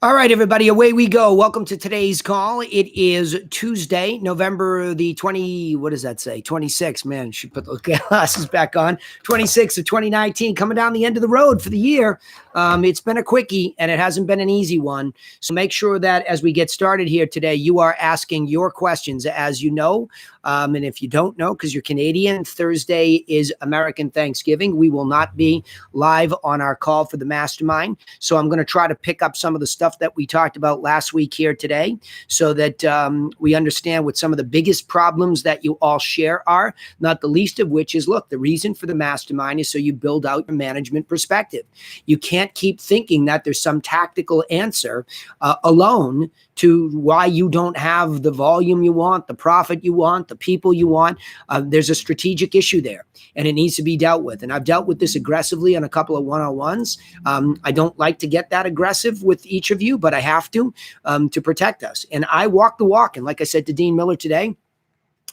All right, everybody, away we go. Welcome to today's call. It is Tuesday, November the 20, what does that say? 26th, man, should put those glasses back on. 26th of 2019, coming down the end of the road for the year. It's been a quickie and it hasn't been an easy one. So make sure that as we get started here today, you are asking your questions. As you know, and if you don't know, because you're Canadian, Thursday is American Thanksgiving. We will not be live on our call for the mastermind. So I'm going to try to pick up some of the stuff that we talked about last week here today so that we understand what some of the biggest problems that you all share are, not the least of which is, look, the reason for the mastermind is so you build out your management perspective. You can't keep thinking that there's some tactical answer alone to why you don't have the volume you want, the profit you want, the people you want. There's a strategic issue there and it needs to be dealt with. And I've dealt with this aggressively on a couple of one-on-ones. I don't like to get that aggressive with each of you, but I have to protect us. And I walk the walk. And like I said to Dean Miller today,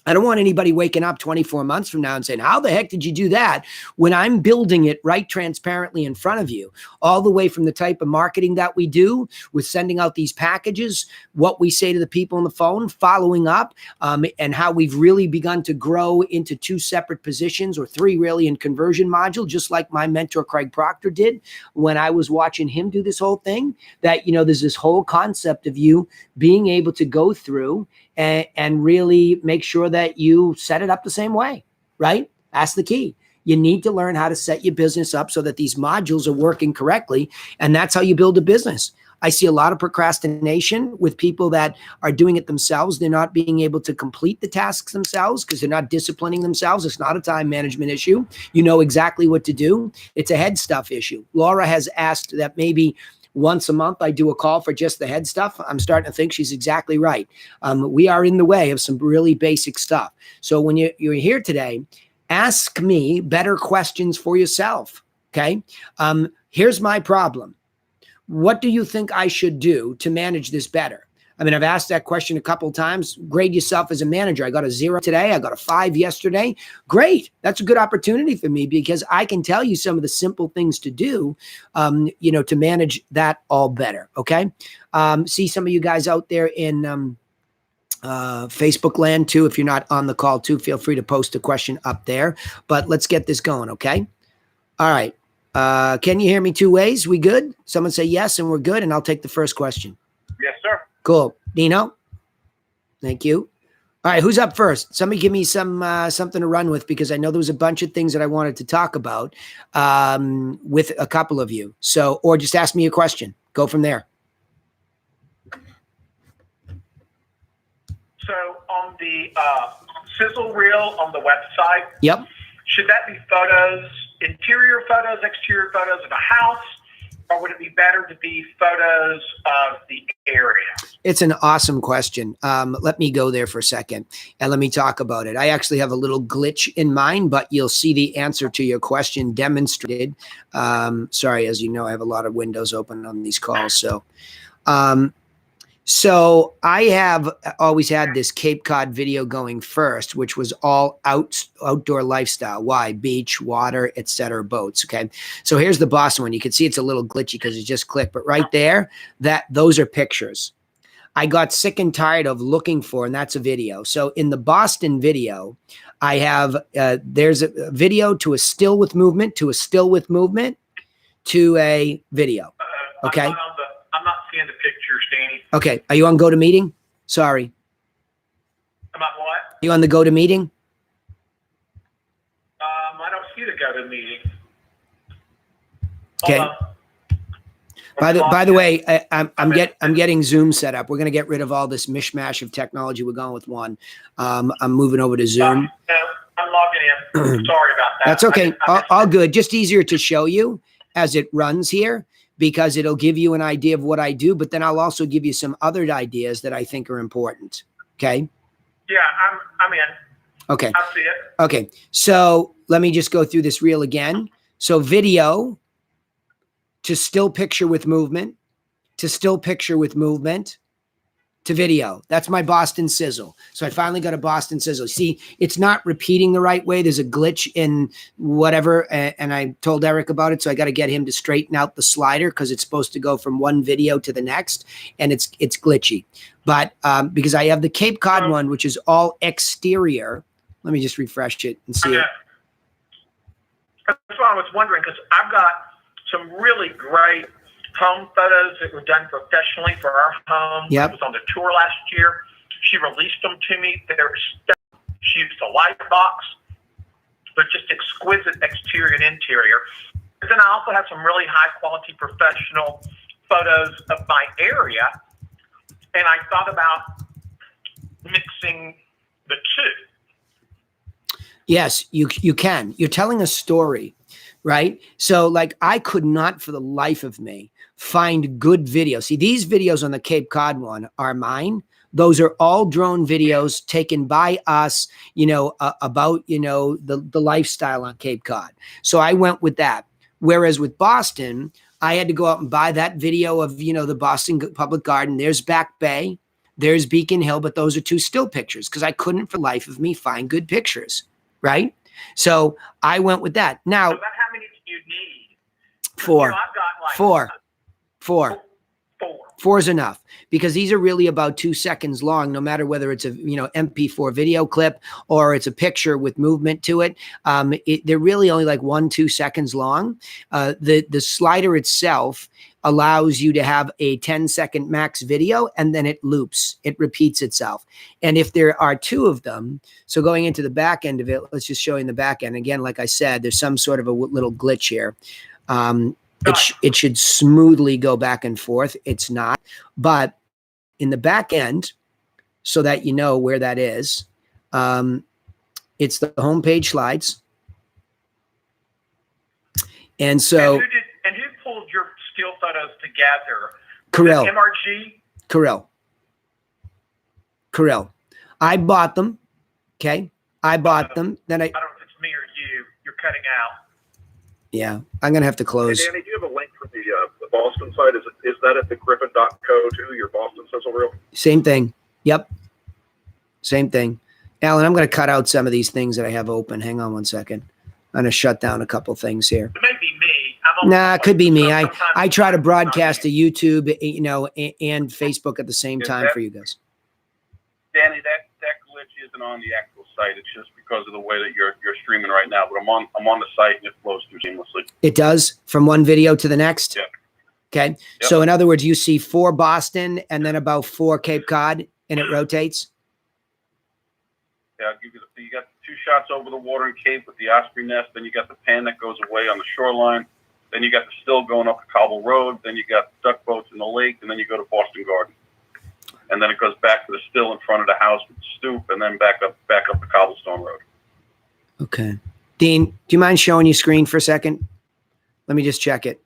I don't want anybody waking up 24 months from now and saying, how the heck did you do that? When I'm building it right transparently in front of you, all the way from the type of marketing that we do with sending out these packages, what we say to the people on the phone, following up, and how we've really begun to grow into 2 separate positions or 3 really in conversion module, just like my mentor, Craig Proctor, did when I was watching him do this whole thing, that, you know, there's this whole concept of you being able to go through and really make sure that you set it up the same way, right? That's the key. You need to learn how to set your business up so that these modules are working correctly. And that's how you build a business. I see a lot of procrastination with people that are doing it themselves. They're not being able to complete the tasks themselves because they're not disciplining themselves. It's not a time management issue. You know exactly what to do. It's a head stuff issue. Laura has asked that maybe once a month, I do a call for just the head stuff. I'm starting to think she's exactly right. We are in the way of some really basic stuff. So when you're here today, ask me better questions for yourself, okay? Here's my problem. What do you think I should do to manage this better? I mean, I've asked that question a couple of times. Grade yourself as a manager. I got a 0 today. I got a 5 yesterday. Great. That's a good opportunity for me because I can tell you some of the simple things to do, you know, to manage that all better. Okay. See some of you guys out there in Facebook land too. If you're not on the call too, feel free to post a question up there, but let's get this going. Okay. All right. Can you hear me 2 ways? We good? Someone say yes and we're good. And I'll take the first question. Yes, sir. Cool. Dino? Thank you. All right, who's up first? Somebody give me some something to run with because I know there was a bunch of things that I wanted to talk about with a couple of you. So, or just ask me a question. Go from there. So on the sizzle reel on the website, yep. Should that be photos, interior photos, exterior photos of a house? Or would it be better to be photos of the area? It's an awesome question. Let me go there for a second and let me talk about it. I actually have a little glitch in mind, but you'll see the answer to your question demonstrated. Sorry, as you know, I have a lot of windows open on these calls. So I have always had this Cape Cod video going first, which was all outdoor lifestyle. Why? Beach, water, etc., boats. Okay. So here's the Boston one. You can see it's a little glitchy because it just clicked, but right there, those are pictures. I got sick and tired of looking for, and that's a video. So in the Boston video, I have, there's a video to a still with movement, to a still with movement, to a video. Okay. I'm not seeing the pictures, Danny. Okay. Are you on GoToMeeting? Sorry. I'm on what? You on the GoToMeeting? I don't see the GoToMeeting. Okay. By the way, I'm getting Zoom set up. We're going to get rid of all this mishmash of technology. We're going with one. I'm moving over to Zoom. I'm logging in. Sorry about that. That's okay. All good. Just easier to show you as it runs here, because it'll give you an idea of what I do, but then I'll also give you some other ideas that I think are important. Okay. Yeah, I'm in. Okay. I see it. Okay. So let me just go through this reel again. So video to still picture with movement, to still picture with movement, to video. That's my Boston sizzle. So I finally got a Boston sizzle. See, it's not repeating the right way. There's a glitch in whatever. And I told Eric about it. So I got to get him to straighten out the slider because it's supposed to go from one video to the next. And it's glitchy. But because I have the Cape Cod one, which is all exterior. Let me just refresh it and see it. That's what I was wondering, because I've got some really great home photos that were done professionally for our home. Yep. It was on the tour last year. She released them to me. She used a light box, but just exquisite exterior and interior. But then I also have some really high quality professional photos of my area, and I thought about mixing the two. Yes, you can. You're telling a story, right? So like I could not for the life of me find good video. See, these videos on the Cape Cod one are mine. Those are all drone videos taken by us, about, the lifestyle on Cape Cod. So I went with that. Whereas with Boston, I had to go out and buy that video of, the Boston Public Garden. There's Back Bay, there's Beacon Hill, but those are two still pictures because I couldn't for the life of me find good pictures. Right? So I went with that. Now, so how many do you need? Four. I've got like Four. Four. Four is enough because these are really about 2 seconds long, no matter whether it's a MP4 video clip or it's a picture with movement to it. They're really only like 1-2 seconds long. The slider itself allows you to have a 10-second max video, and then it loops. It repeats itself. And if there are two of them, so going into the back end of it, let's just show you in the back end. Again, like I said, there's some sort of a little glitch here. It should smoothly go back and forth. It's not. But in the back end, so that you know where that is, it's the homepage slides. And so... And who pulled your still photos together? Kirill. MRG? Kirill. I bought them. Okay. I bought them. Then I don't know if it's me or you. You're cutting out. Yeah, I'm gonna have to close. Hey, Danny, do you have a link for the Boston site? Is that at the Griffin.co too? Your Boston sizzle reel? Same thing. Yep. Same thing. Alan, I'm gonna cut out some of these things that I have open. Hang on one second. I'm gonna shut down a couple things here. It may be me. Nah, it could be me. I try to broadcast to YouTube, and Facebook at the same time for you guys. Danny, that glitch isn't on the actual site. It's just because of the way that you're streaming right now. But I'm on the site and it flows through seamlessly. It does from one video to the next. Yeah. Okay. Yep. So in other words, you see 4 Boston and then about 4 Cape Cod, and it rotates. Yeah, I'll give you you got 2 shots over the water in Cape with the osprey nest. Then you got the pan that goes away on the shoreline. Then you got the still going up the cobble road. Then you got duck boats in the lake, and then you go to Boston Garden. And then it goes back to the still in front of the house with the stoop, and then back up the cobblestone road. Okay. Dean, do you mind showing your screen for a second? Let me just check it.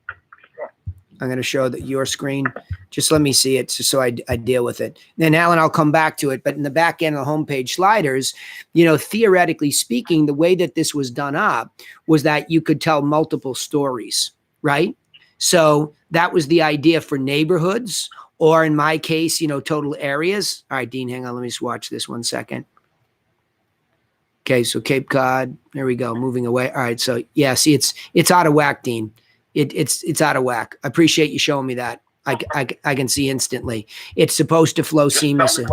Sure. I'm going to show your screen. Just let me see it so I deal with it. Then, Alan, I'll come back to it. But in the back end of the homepage sliders, theoretically speaking, the way that this was done up was that you could tell multiple stories, right? So that was the idea for neighborhoods, or in my case, total areas. All right, Dean, hang on. Let me just watch this 1 second. Okay, so Cape Cod, there we go, moving away. All right, so yeah, see, it's out of whack, Dean. It's out of whack. I appreciate you showing me that. I can see instantly. It's supposed to flow seamlessly.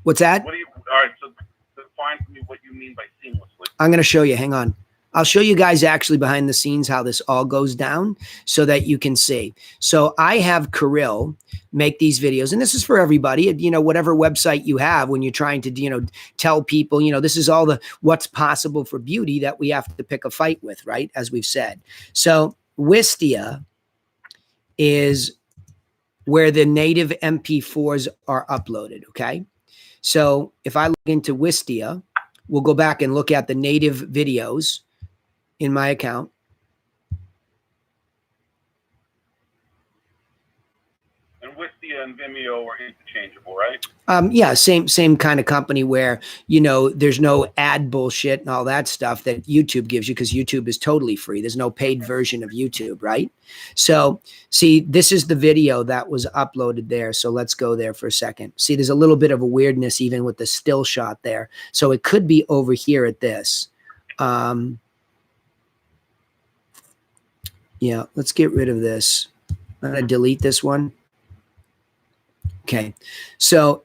What's that? All right, so define for me what you mean by seamlessly. I'm going to show you. Hang on. I'll show you guys actually behind the scenes how this all goes down so that you can see. So I have Kirill make these videos, and this is for everybody, whatever website you have when you're trying to, tell people, this is all the what's possible for beauty that we have to pick a fight with, right? As we've said. So Wistia is where the native MP4s are uploaded. Okay. So if I look into Wistia, we'll go back and look at the native videos in my account. And Wistia Wistia and Vimeo are interchangeable, right? Yeah, same kind of company where, you know, there's no ad bullshit and all that stuff that YouTube gives you, because YouTube is totally free. There's no paid version of YouTube, right? So see, this is the video that was uploaded there. So let's go there for a second. See, there's a little bit of a weirdness even with the still shot there. So it could be over here at this. Yeah, let's get rid of this. I'm going to delete this one. Okay, so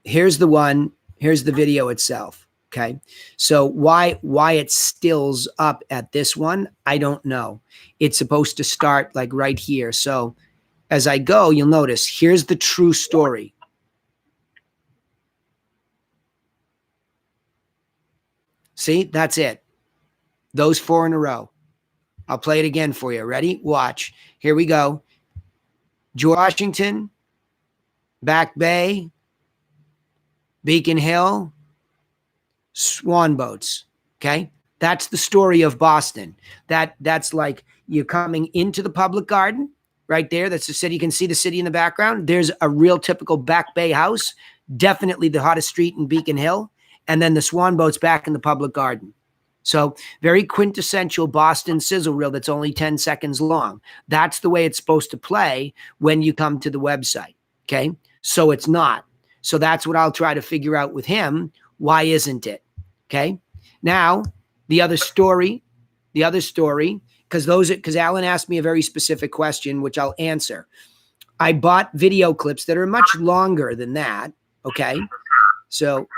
here's the one. Here's the video itself. Okay, so why it stills up at this one, I don't know. It's supposed to start like right here. So as I go, you'll notice here's the true story. See, that's it. Those 4 in a row. I'll play it again for you. Ready? Watch. Here we go. George Washington, Back Bay, Beacon Hill, swan boats. Okay. That's the story of Boston. That's like you're coming into the public garden right there. That's the city. You can see the city in the background. There's a real typical Back Bay house, definitely the hottest street in Beacon Hill. And then the swan boats back in the public garden. So very quintessential Boston sizzle reel that's only 10 seconds long. That's the way it's supposed to play when you come to the website. Okay. So it's not. So that's what I'll try to figure out with him. Why isn't it? Okay. Now, the other story, because Alan asked me a very specific question, which I'll answer. I bought video clips that are much longer than that. Okay. So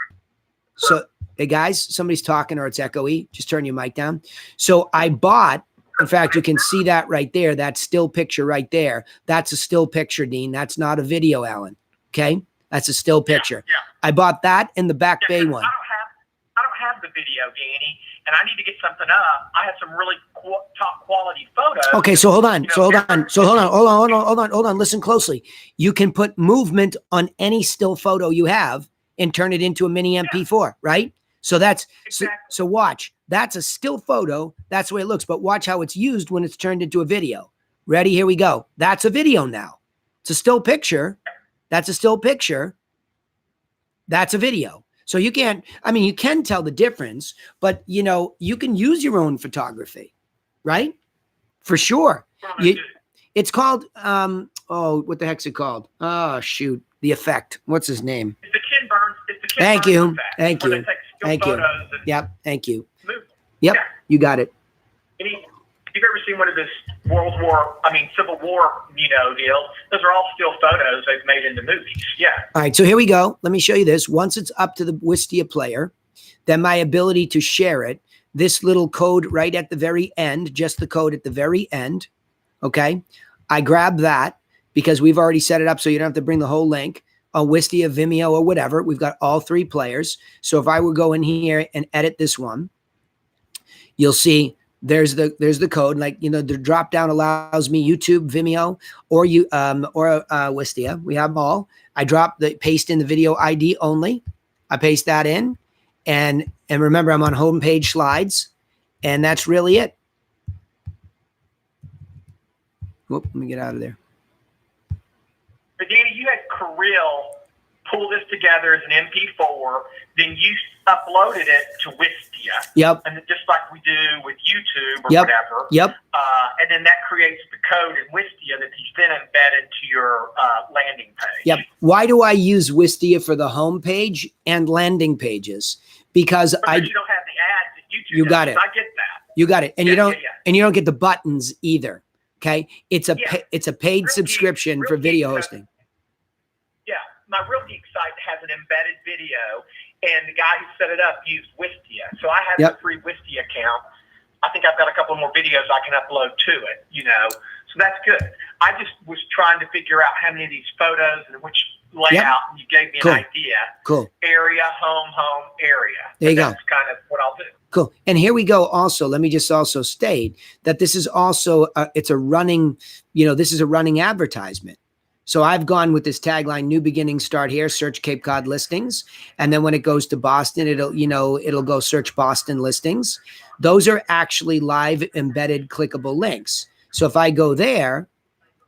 hey guys, somebody's talking or it's echoey. Just turn your mic down. So I bought, in fact, you can see that right there. That still picture right there. That's a still picture, Dean. That's not a video, Alan. Okay. That's a still picture. Yeah. I bought that in the Back Bay one. I don't have the video, Danny, and I need to get something up. I have some really top quality photos. Okay, so hold on. Hold on. Listen closely. You can put movement on any still photo you have and turn it into a mini MP4, right? So that's Exactly. so watch. That's a still photo. That's the way it looks. But watch how it's used when it's turned into a video. Ready? Here we go. That's a video now. It's a still picture. That's a still picture. That's a video. So you can't, you can tell the difference, but you can use your own photography, right? For sure. It's called, what the heck's it called? Oh, shoot. The Effect. What's his name? It's the Ken Burns. Thank you. Effect, Thank where you. they take still Thank you. photos and Yep. Thank you. move them. Yep. Yeah. You got it. You've ever seen one of this Civil War, deals? Those are all still photos they've made into movies. Yeah. All right. So here we go. Let me show you this. Once it's up to the Wistia player, then my ability to share it, this little code right at the very end, just the code at the very end. Okay. I grab that because we've already set it up so you don't have to bring the whole link. On Wistia, Vimeo, or whatever. We've got all 3 players. So if I would go in here and edit this one, you'll see there's the code. Like, the drop down allows me YouTube, Vimeo, or Wistia. We have them all. I paste in the video ID only. I paste that in, and remember I'm on homepage slides, and that's really it. Whoop, let me get out of there. But Danny, you had Kirill pull this together as an MP4, then you uploaded it to Wistia. Yep. And just like we do with YouTube or Yep. whatever. Yep. And then that creates the code in Wistia that you then embed into your landing page. Yep. Why do I use Wistia for the homepage and landing pages? Because you don't have the ads that YouTube You does. got it. I get that. You got it. And Yeah, you don't yeah. and you don't get the buttons either. Okay? It's a Yeah. it's a paid Realty- subscription for Realty video does- hosting. Yeah, my Real Geek site has an embedded video, and the guy who set it up used Wistia. So I have Yep. the free Wistia account. I think I've got a couple more videos I can upload to it, So that's good. I just was trying to figure out how many of these photos and which layout, and you gave me Cool. an idea. Cool. Area, home, area. There you go. That's kind of what I'll do. Cool. And here we go. Also, let me just also state that this is also it's a running, this is a running advertisement. So I've gone with this tagline, new beginnings start here, search Cape Cod listings. And then when it goes to Boston, it'll go search Boston listings. Those are actually live embedded clickable links. So if I go there,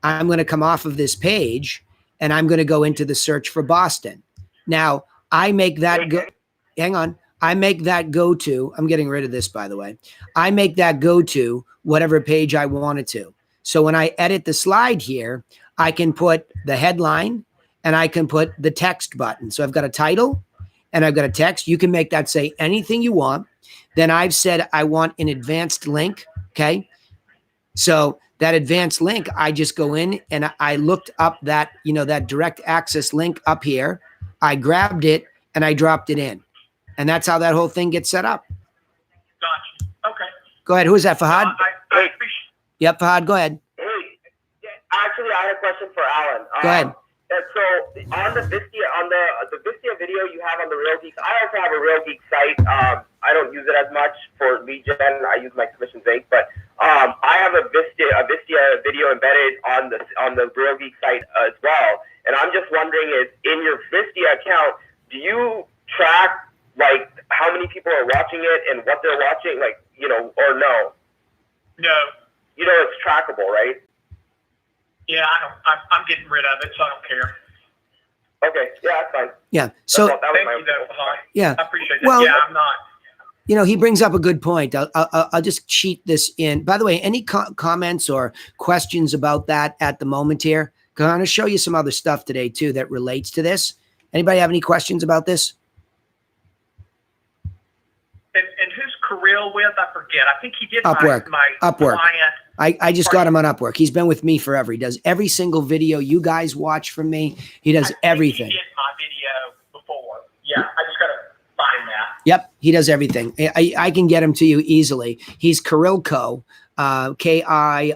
I'm going to come off of this page and I'm going to go into the search for Boston. Now I make that go, hang on. I make that go to, I'm getting rid of this, by the way. I make that go to whatever page I want it to. So when I edit the slide here, I can put the headline and I can put the text button. So I've got a title and I've got a text. You can make that say anything you want. Then I've said I want an advanced link. Okay. So that advanced link, I just go in and I looked up that, that direct access link up here. I grabbed it and I dropped it in. And that's how that whole thing gets set up. Gotcha. Okay. Go ahead. Who is that, Fahad? I appreciate. Yep, Fahad, go ahead. Hey, actually, I had a question for Alan. Go ahead. So on the Vistia video you have on the Real Geeks, I also have a Real Geek site. I don't use it as much for lead gen. I use my commissions Inc. But I have a Vistia video embedded on the Real Geek site as well. And I'm just wondering, is in your Vistia account, do you track like how many people are watching it and what they're watching, like, or no? No. It's trackable, right? Yeah, I'm getting rid of it, so I don't care. Okay, yeah, that's fine. Yeah. So That was Thank my you, though, Fahad. yeah. I appreciate that. Well, yeah, I'm not. he brings up a good point. I'll just cheat this in. By the way, any comments or questions about that at the moment here? I'm going to show you some other stuff today too that relates to this. Anybody have any questions about this? And who's Kirill with? I forget. I think he did Upwork. my Upwork. client. I just got him on Upwork. He's been with me forever. He does every single video you guys watch from me. He does everything. He did my video before. Yeah, I just got to find that. Yep, he does everything. I can get him to you easily. He's Kirilko, Kirilco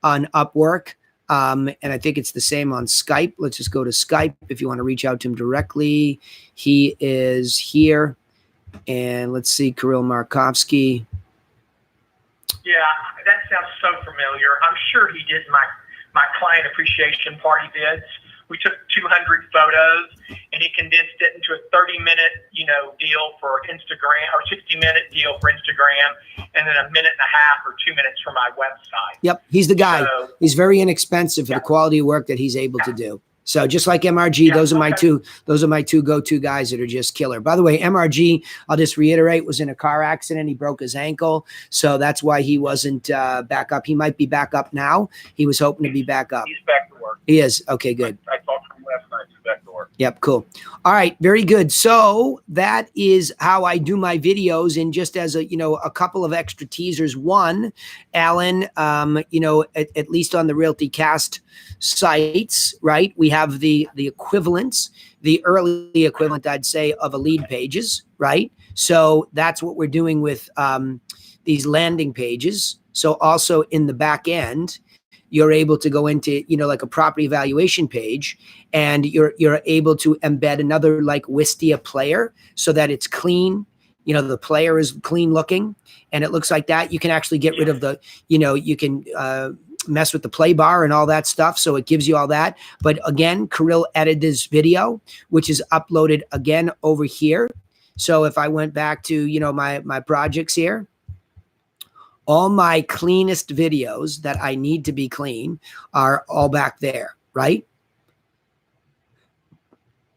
on Upwork. And I think it's the same on Skype. Let's just go to Skype if you want to reach out to him directly. He is here. And let's see, Kirill Markovsky. Yeah, that sounds so familiar. I'm sure he did my client appreciation party bids. We took 200 photos and he condensed it into a 30-minute, deal for Instagram, or 60-minute deal for Instagram, and then a minute and a half or 2 minutes for my website. Yep, he's the guy. So, he's very inexpensive for the quality of work that he's able to do. So just like MRG, those are my two go-to guys that are just killer. By the way, MRG, I'll just reiterate, was in a car accident. He broke his ankle. So that's why he wasn't back up. He might be back up now. He was hoping to be back up. He's back to work. He is. Okay, good. I talked to him last night. He's back to work. Yep, cool. All right, very good. So that is how I do my videos. And just as a couple of extra teasers. One, Alan, at least on the Realty Cast sites, right? We have the equivalents, the early equivalent, I'd say, of a lead pages, right? So that's what we're doing with these landing pages. So also in the back end, you're able to go into, like a property evaluation page, and you're able to embed another like Wistia player so that it's clean. The player is clean looking and it looks like that. You can actually get rid of the, you can mess with the play bar and all that stuff. So it gives you all that. But again, Kirill edited this video, which is uploaded again over here. So if I went back to, my projects here, all my cleanest videos that I need to be clean are all back there, right?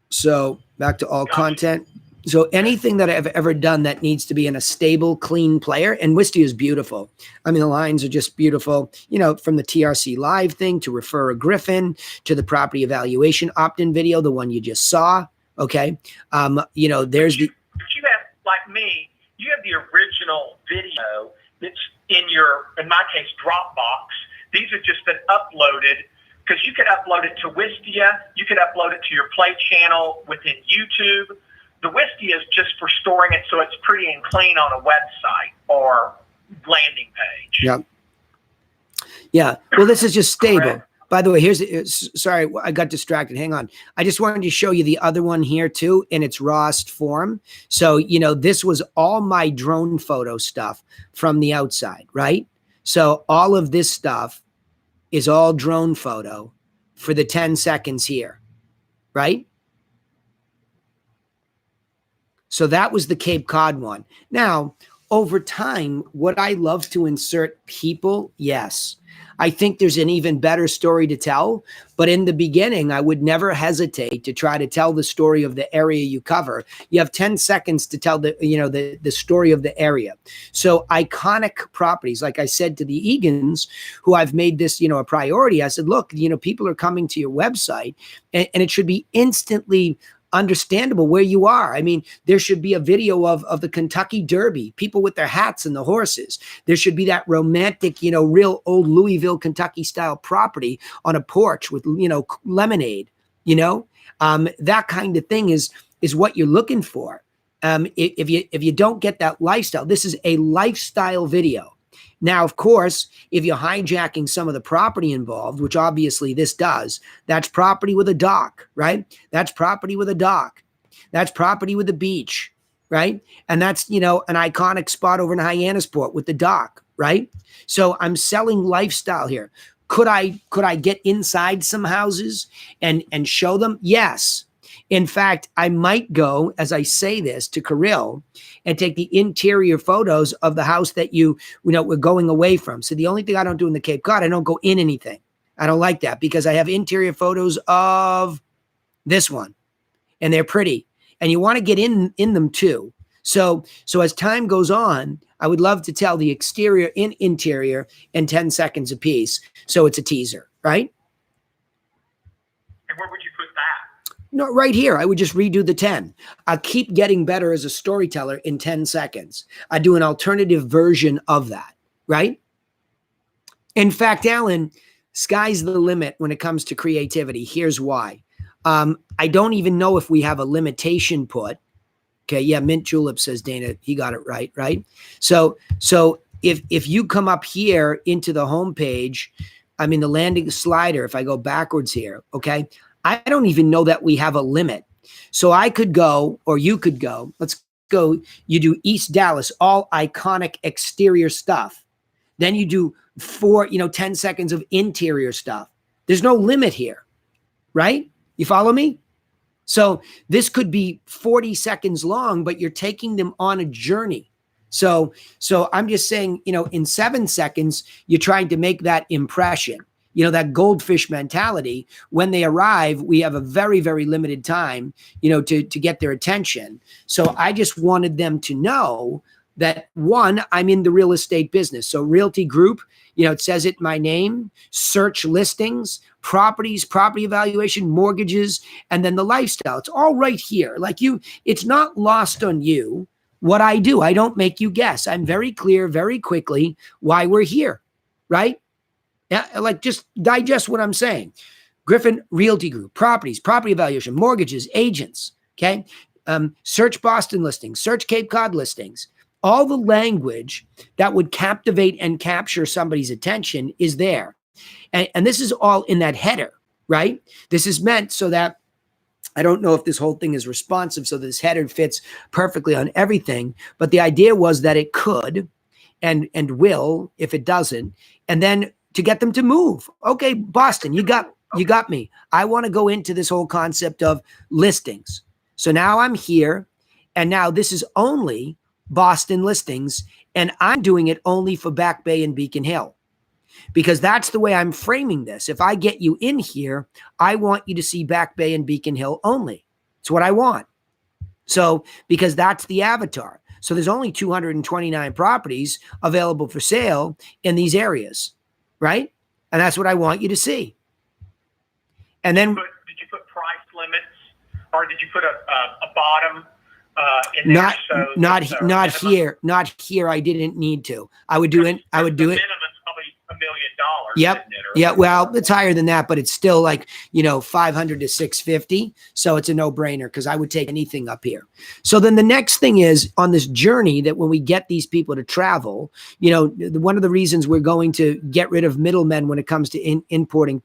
So back to all content. So anything that I've ever done that needs to be in a stable, clean player, and Wistia is beautiful. I mean, the lines are just beautiful, from the TRC live thing to Refer a Griffin to the property evaluation opt-in video, the one you just saw. Okay. There's the. But you have, like me, you have the original video that's in my case, Dropbox. These have just been uploaded, because you could upload it to Wistia. You could upload it to your Play channel within YouTube. The Wistia is just for storing it so it's pretty and clean on a website or landing page. Yeah. Yeah. Well, this is just stable. Correct. By the way, sorry, I got distracted. Hang on. I just wanted to show you the other one here too in its rawest form. So, this was all my drone photo stuff from the outside, right? So all of this stuff is all drone photo for the 10 seconds here, right? So that was the Cape Cod one. Now, over time, would I love to insert people? Yes. I think there's an even better story to tell. But in the beginning, I would never hesitate to try to tell the story of the area you cover. You have 10 seconds to tell the story of the area. So iconic properties, like I said to the Egan's, who I've made this, a priority. I said, look, people are coming to your website, and it should be instantly understandable where you are. I mean, there should be a video of the Kentucky Derby, people with their hats and the horses. There should be that romantic, real old Louisville, Kentucky style property on a porch with, lemonade, that kind of thing is what you're looking for. If you don't get that lifestyle, this is a lifestyle video. Now, of course, if you're hijacking some of the property involved, which obviously this does, that's property with a dock, right? That's property with a dock. That's property with a beach, right? And that's, an iconic spot over in Hyannisport with the dock, right? So I'm selling lifestyle here. Could I get inside some houses and show them? Yes. In fact, I might go, as I say this, to Kirill and take the interior photos of the house that we're going away from. So the only thing I don't do in the Cape Cod, I don't go in anything. I don't like that because I have interior photos of this one, and they're pretty. And you want to get in them too. So as time goes on, I would love to tell the exterior and interior in 10 seconds apiece. So it's a teaser, right? And where would you put that? No, right here. I would just redo the 10. I'll keep getting better as a storyteller in 10 seconds. I do an alternative version of that, right? In fact, Alan, sky's the limit when it comes to creativity. Here's why. I don't even know if we have a limitation put. Okay, yeah, Mint Julep, says Dana. He got it right, right? So if you come up here into the homepage, the landing slider, if I go backwards here, okay, I don't even know that we have a limit. So I could go, or you could go, let's go, you do East Dallas, all iconic exterior stuff. Then you do 10 seconds of interior stuff. There's no limit here, right? You follow me? So this could be 40 seconds long, but you're taking them on a journey. So I'm just saying, in 7 seconds, you're trying to make that impression. That goldfish mentality. When they arrive, we have a very, very limited time, to get their attention. So I just wanted them to know that, one, I'm in the real estate business. So Realty Group, it says it in my name, search listings, properties, property evaluation, mortgages, and then the lifestyle. It's all right here. It's not lost on you what I do. I don't make you guess. I'm very clear very quickly why we're here, right? Yeah, just digest what I'm saying. Griffin Realty Group, properties, property evaluation, mortgages, agents, okay? Search Boston listings, search Cape Cod listings. All the language that would captivate and capture somebody's attention is there. And this is all in that header, right? This is meant so that, I don't know if this whole thing is responsive, so this header fits perfectly on everything, but the idea was that it could and will if it doesn't, and then to get them to move. Okay, Boston, you got me. I want to go into this whole concept of listings. So now I'm here, and now this is only Boston listings, and I'm doing it only for Back Bay and Beacon Hill, because that's the way I'm framing this. If I get you in here, I want you to see Back Bay and Beacon Hill only. It's what I want. So, because that's the avatar. So there's only 229 properties available for sale in these areas. Right? And that's what I want you to see. And then, did you put price limits, or did you put a bottom in there? Not here. Not here. I didn't need to. I would do it. I would do it. Minimum's probably $1 million. Yep. Yeah. Well, it's higher than that, but it's still 500 to 650. So it's a no brainer because I would take anything up here. So then the next thing is on this journey that when we get these people to travel, one of the reasons we're going to get rid of middlemen when it comes to importing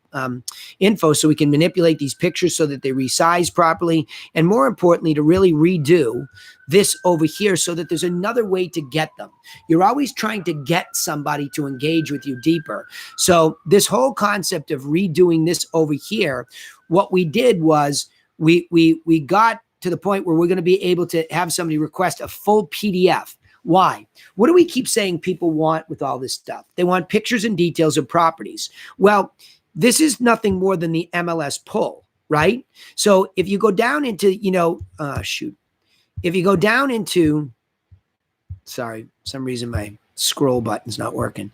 info, so we can manipulate these pictures so that they resize properly. And more importantly, to really redo this over here so that there's another way to get them. You're always trying to get somebody to engage with you deeper. So this whole concept of redoing this over here, what we did was we got to the point where we're going to be able to have somebody request a full PDF Why? What do we keep saying people want with all this stuff? They want pictures and details of properties. Well, this is nothing more than the MLS pull, right? So if you go down into, if you go down into, sorry, for some reason my scroll button's not working.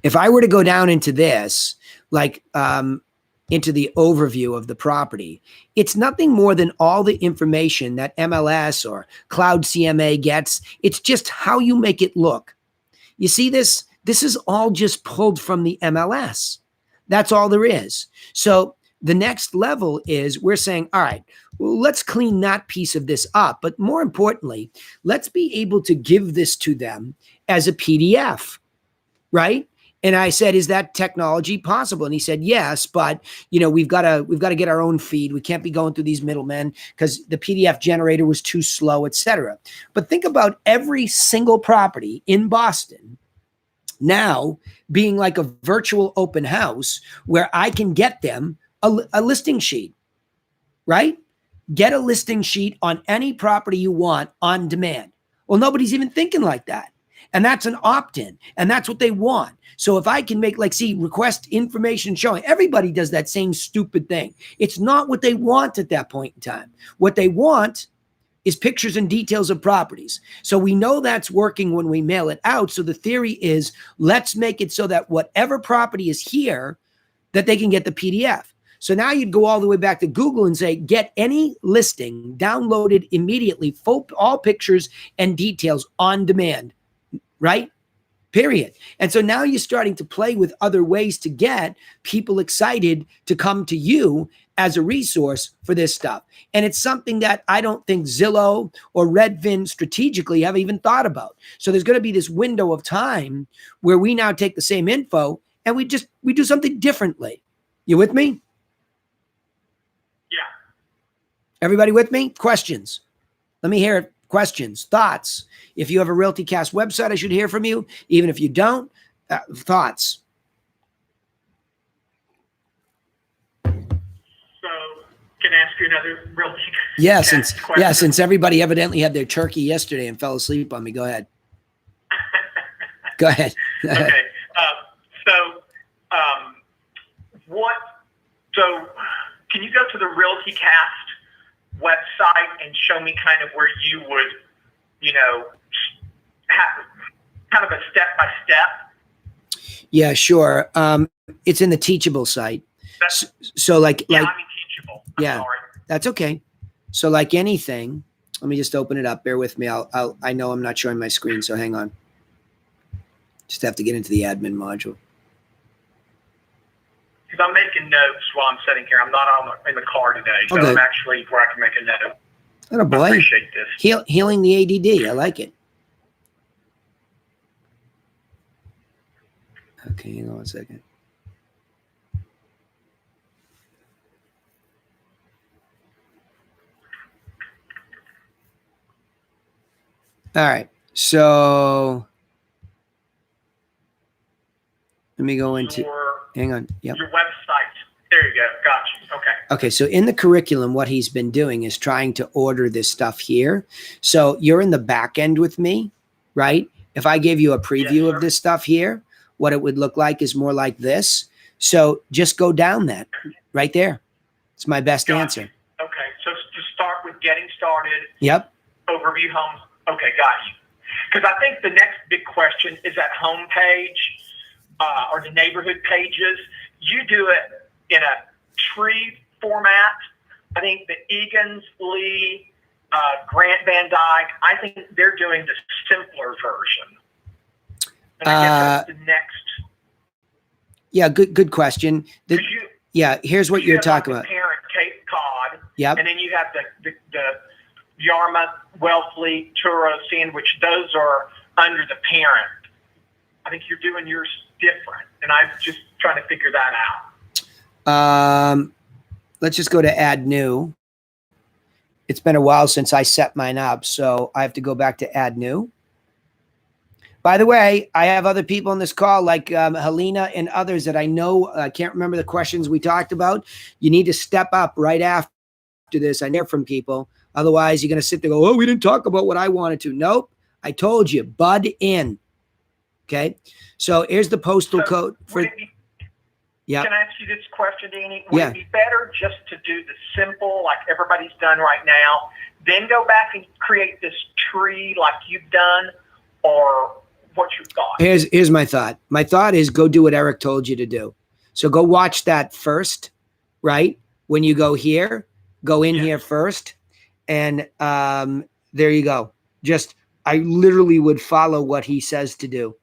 If I were to go down into this, like into the overview of the property, it's nothing more than all the information that MLS or Cloud CMA gets. It's just how you make it look. You see this? This is all just pulled from the MLS. That's all there is. So the next level is we're saying, all right, well, let's clean that piece of this up. But more importantly, let's be able to give this to them as a PDF, right? And I said, is that technology possible? And he said, yes, but we've got to get our own feed. We can't be going through these middlemen because the PDF generator was too slow, etc. But think about every single property in Boston now being like a virtual open house where I can get them a listing sheet, right? Get a listing sheet on any property you want on demand. Well, nobody's even thinking like that. And that's an opt-in, and that's what they want. So if I can make request information showing, everybody does that same stupid thing. It's not what they want at that point in time. What they want is pictures and details of properties. So we know that's working when we mail it out. So the theory is let's make it so that whatever property is here, that they can get the PDF. So now you'd go all the way back to Google and say, get any listing downloaded immediately, all pictures and details on demand, right? Period. And so now you're starting to play with other ways to get people excited to come to you as a resource for this stuff. And it's something that I don't think Zillow or Redfin strategically have even thought about. So there's going to be this window of time where we now take the same info and we do something differently. You with me? Yeah. Everybody with me? Questions? Let me hear it. Questions, thoughts. If you have a RealtyCast website, I should hear from you. Even if you don't, thoughts. So, can I ask you another Realty? Yeah, since everybody evidently had their turkey yesterday and fell asleep on me. Go ahead. Go ahead. Okay. So, can you go to the RealtyCast website and show me kind of where you would, have kind of a step-by-step? Yeah, sure. It's in the Teachable site. So I mean Teachable. I'm sorry. That's okay. So like anything, let me just open it up. Bear with me. I know I'm not showing my screen, so hang on. Just have to get into the admin module. Because I'm making notes while I'm sitting here. I'm not in the car today, so Okay. I'm actually where I can make a note. Oh boy. I appreciate this. Healing the ADD. I like it. Okay, hang on a second. All right. So let me go into, hang on. Yep. Your website. There you go. Got you. Okay. Okay. So in the curriculum, what he's been doing is trying to order this stuff here. So you're in the back end with me, right? If I gave you a preview of this stuff here, what it would look like is more like this. So just go down that right there. It's my best answer. Okay. So to start with getting started. Yep. Overview homes. Okay. Got you. Because I think the next big question is that home page or the neighborhood pages. You do it in a tree format. I think the Egan's, Lee, Grant Van Dyke, I think they're doing the simpler version. And I guess that's the next. Yeah, good question. Here's what you're talking about. Parent Cape Cod. Yep. And then you have the Yarmouth, Wellfleet, Turo, Sandwich. Those are under the parent. I think you're doing yours different, and I'm just trying to figure that out. Let's just go to add new. It's been a while since I set mine up, so I have to go back to add new. By the way, I have other people on this call like Helena and others that I know. I can't remember the questions we talked about. You need to step up right after this. I hear from people. Otherwise, you're going to sit there and go, oh, we didn't talk about what I wanted to. Nope. I told you, bud in. Okay. So here's the postal code for. Yeah. Can I ask you this question, Danny? Would Yeah. it be better just to do the simple, like everybody's done right now, then go back and create this tree like you've done, or what's your thought? Here's my thought. My thought is go do what Eric told you to do. So go watch that first, right? When you go here, go in here first, and there you go. Just I literally would follow what he says to do.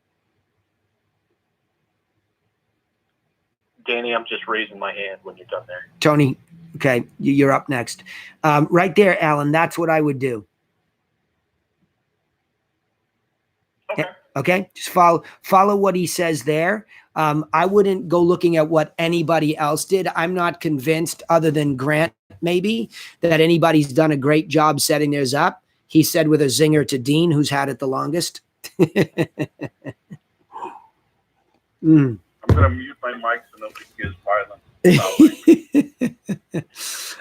Danny, I'm just raising my hand when you're done there. Tony, okay, you're up next. Right there, Alan, that's what I would do. Okay. Okay, just follow what he says there. I wouldn't go looking at what anybody else did. I'm not convinced, other than Grant, maybe, that anybody's done a great job setting theirs up. He said with a zinger to Dean, who's had it the longest. I'm going to mute my mic so nobody hears violence.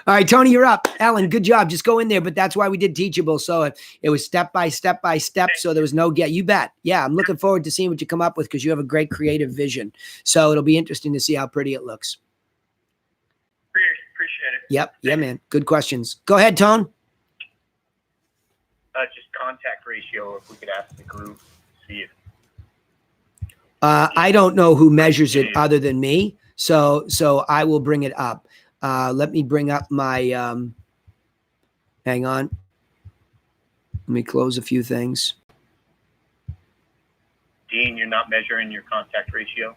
All right, Tony, you're up. Alan, good job. Just go in there. But that's why we did Teachable. So it was step by step by step. So there was no get. You bet. Yeah, I'm looking forward to seeing what you come up with because you have a great creative vision. So it'll be interesting to see how pretty it looks. Appreciate it. Yep. Yeah, man. Good questions. Go ahead, Tone. Just contact ratio, if we could ask the group, see if. I don't know who measures it other than me. So I will bring it up. Let me bring up my, hang on. Let me close a few things. Dean, you're not measuring your contact ratio?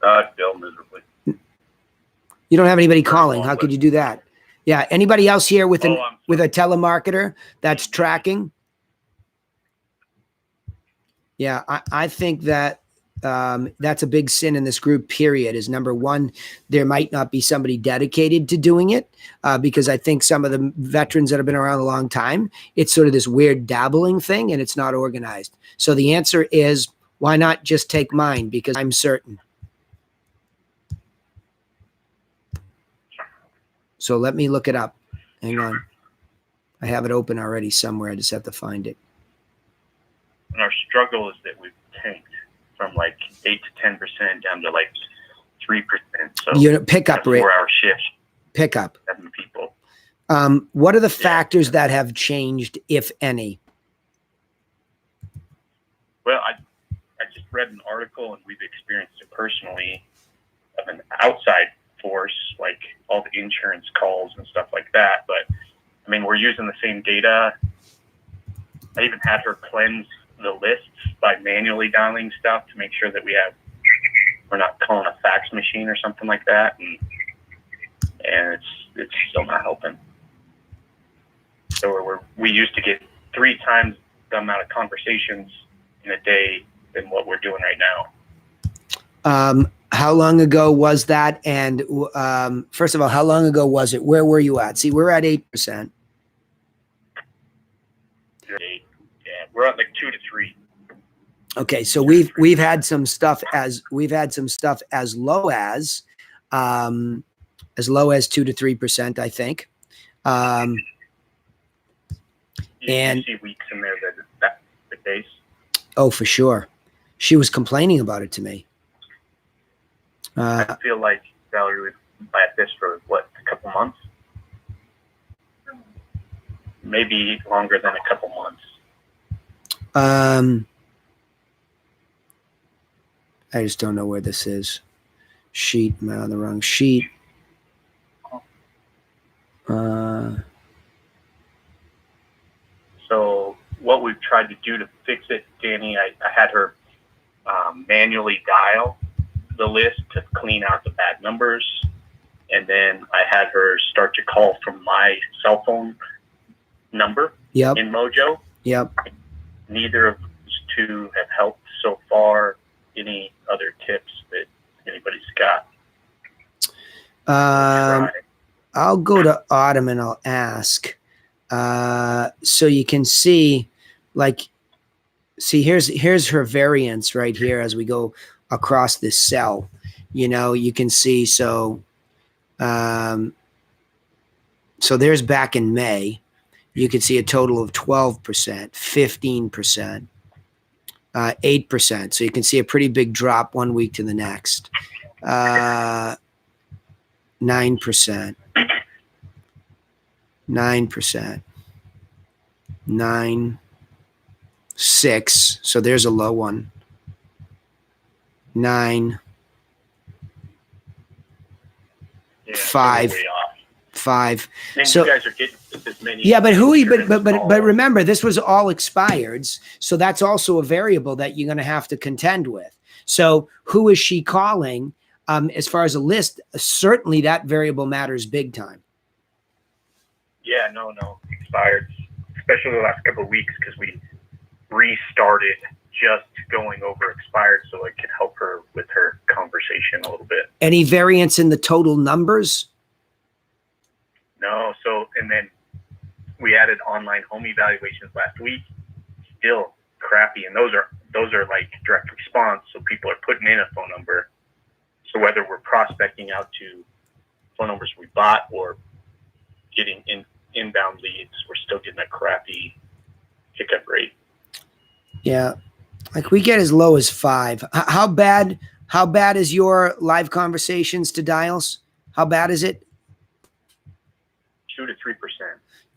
Failed miserably. You don't have anybody calling. How could you do that? Yeah. Anybody else here with with a telemarketer that's tracking? Yeah, I think that that's a big sin in this group, period, is number one, there might not be somebody dedicated to doing it because I think some of the veterans that have been around a long time, it's sort of this weird dabbling thing and it's not organized. So the answer is, why not just take mine? Because I'm certain. So let me look it up. Hang on. I have it open already somewhere. I just have to find it. And our struggle is that we've tanked from like 8 to 10% down to like 3%. So Your pickup rate. 4-hour shifts. Pickup. 7 people. What are the factors that have changed, if any? Well, I just read an article and we've experienced it personally of an outside force, like all the insurance calls and stuff like that. But I mean, we're using the same data. I even had her cleanse the lists by manually dialing stuff to make sure that we're not calling a fax machine or something like that, and it's still not helping. So we used to get 3 times the amount of conversations in a day than what we're doing right now. How long ago was that? And first of all, how long ago was it? Where were you at? See, we're at 8%. We're at like 2 to 3. Okay, so we've had some stuff as low as 2 to 3%, I think. You see weeks in there that's the case. Oh, for sure. She was complaining about it to me. I feel like Valerie was at this for a couple months, maybe longer than a couple months. I just don't know where this is. Sheet. Am I on the wrong sheet? So what we've tried to do to fix it, Danny, I had her manually dial the list to clean out the bad numbers. And then I had her start to call from my cell phone number in Mojo. Yep. Neither of those two have helped so far. Any other tips that anybody's got? I'll go to Autumn and I'll ask. So you can see, here's her variance right here as we go across this cell. You know, you can see, so So there's back in May. You could see a total of 12%, 15%, 8%. So you can see a pretty big drop one week to the next. 9%, 9%, 9, 6. So there's a low one. 9, Yeah, 5, so we're way off. 5. And So- you guys are getting as many. Yeah, but insurance but calls. remember, this was all expireds, so that's also a variable that you're going to have to contend with. So who is she calling? As far as a list, certainly that variable matters big time. Yeah, no, expired, especially the last couple of weeks because we restarted just going over expired so it could help her with her conversation a little bit. Any variance in the total numbers? No, so and then we added online home evaluations last week. Still crappy, and those are like direct response. So people are putting in a phone number. So whether we're prospecting out to phone numbers we bought or getting inbound leads, we're still getting a crappy pickup rate. Yeah, like we get as low as 5. How bad is your live conversations to dials? How bad is it? 2 to 3%.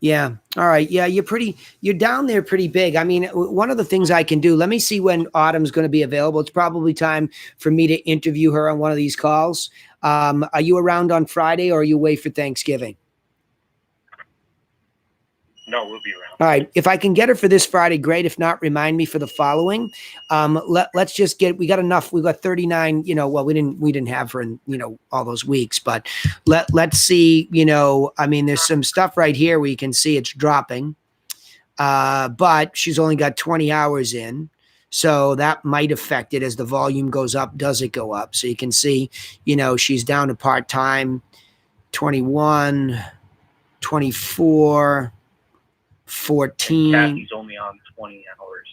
Yeah. All right. Yeah, you're down there pretty big. I mean, one of the things I can do, let me see when Autumn's going to be available. It's probably time for me to interview her on one of these calls. Are you around on Friday or are you away for Thanksgiving? No, we'll be around. All right. If I can get her for this Friday, great. If not, remind me for the following. Let's just we got enough. We got 39, well, we didn't have her in, all those weeks, but let's see, I mean, there's some stuff right here where you can see it's dropping. But she's only got 20 hours in. So that might affect it as the volume goes up. Does it go up? So you can see, she's down to part-time, 21, 24, 14. Kathy's only on 20 hours.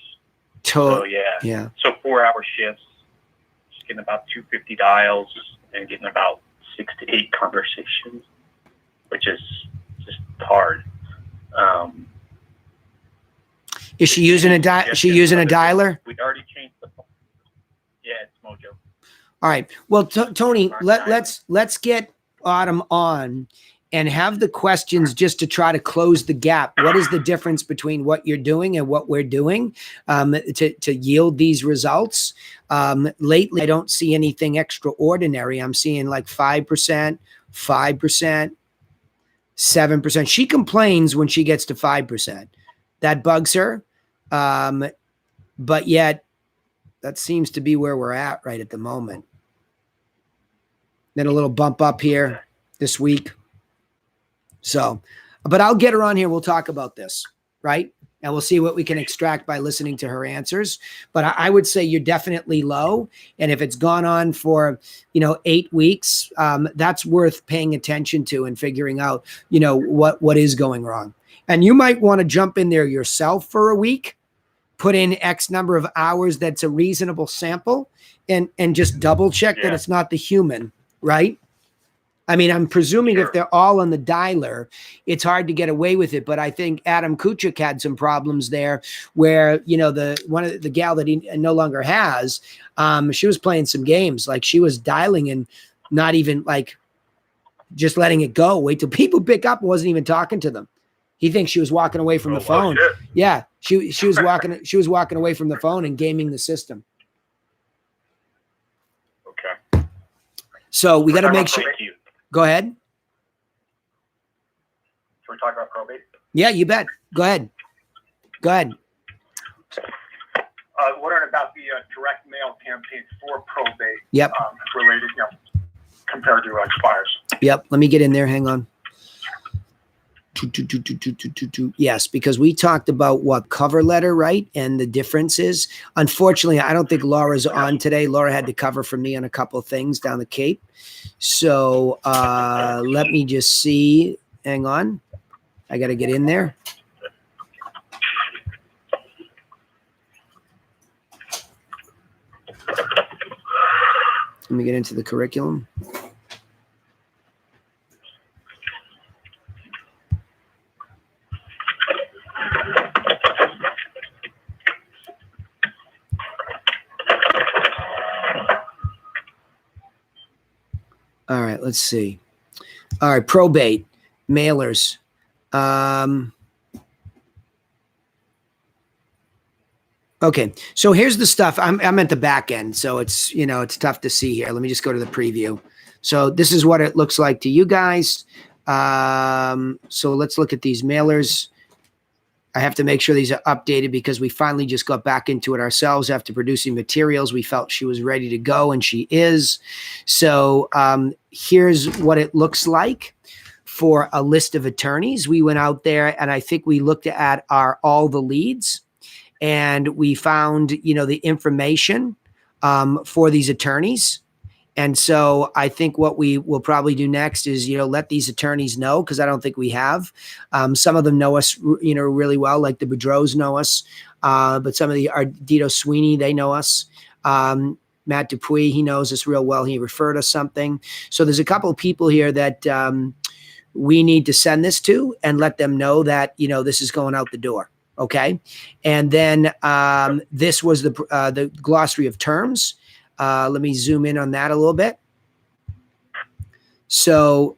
So yeah. So 4-hour shifts. She's getting about 250 dials and getting about 6 to 8 conversations, which is just hard. Is she using a dialer? We already changed the phone. Yeah, it's Mojo. All right. Well, Tony, let's get Autumn on and have the questions just to try to close the gap. What is the difference between what you're doing and what we're doing to yield these results? Lately, I don't see anything extraordinary. I'm seeing like 5%, 5%, 7%. She complains when she gets to 5%. That bugs her. But yet, that seems to be where we're at right at the moment. Then a little bump up here this week. So, but I'll get her on here. We'll talk about this, right? And we'll see what we can extract by listening to her answers. But I would say you're definitely low. And if it's gone on for, 8 weeks, that's worth paying attention to and figuring out, what is going wrong. And you might want to jump in there yourself for a week, put in X number of hours. That's a reasonable sample and just double check that it's not the human, right? I mean, I'm presuming if they're all on the dialer, it's hard to get away with it. But I think Adam Kuchik had some problems there where, the gal that he no longer has, she was playing some games. Like she was dialing and not even like just letting it go. Wait till people pick up and wasn't even talking to them. He thinks she was walking away from the phone. Shit. Yeah. She was walking away from the phone and gaming the system. Okay. So we got to make sure. Thank you. Go ahead. Can we talk about probate? Yeah, you bet. Go ahead. Wondering about the direct mail campaign for probate. Yep. Related, compared to expires. Yep. Let me get in there. Hang on. Yes, because we talked about what cover letter, right? And the differences. Unfortunately, I don't think Laura's on today. Laura had to cover for me on a couple of things down the Cape. So let me just see. Hang on. I got to get in there. Let me get into the curriculum. let's see. All right, probate, mailers. Okay, so here's the stuff. I'm at the back end, so it's, you know, it's tough to see here. Let me just go to the preview. So this is what it looks like to you guys. So let's look at these mailers. I have to make sure these are updated because we finally just got back into it ourselves after producing materials. We felt she was ready to go, and she is. So here's what it looks like for a list of attorneys. We went out there, and I think we looked at all the leads, and we found, you know, the information for these attorneys. And so I think what we will probably do next is, you know, let these attorneys know, because I don't think we have. Some of them know us, you know, really well, like the Boudreaux know us. But some of the Ardito Sweeney, they know us. Matt Dupuis, he knows us real well. He referred us something. So there's a couple of people here that we need to send this to and let them know that, you know, this is going out the door. Okay. And then this was the glossary of terms. Let me zoom in on that a little bit. So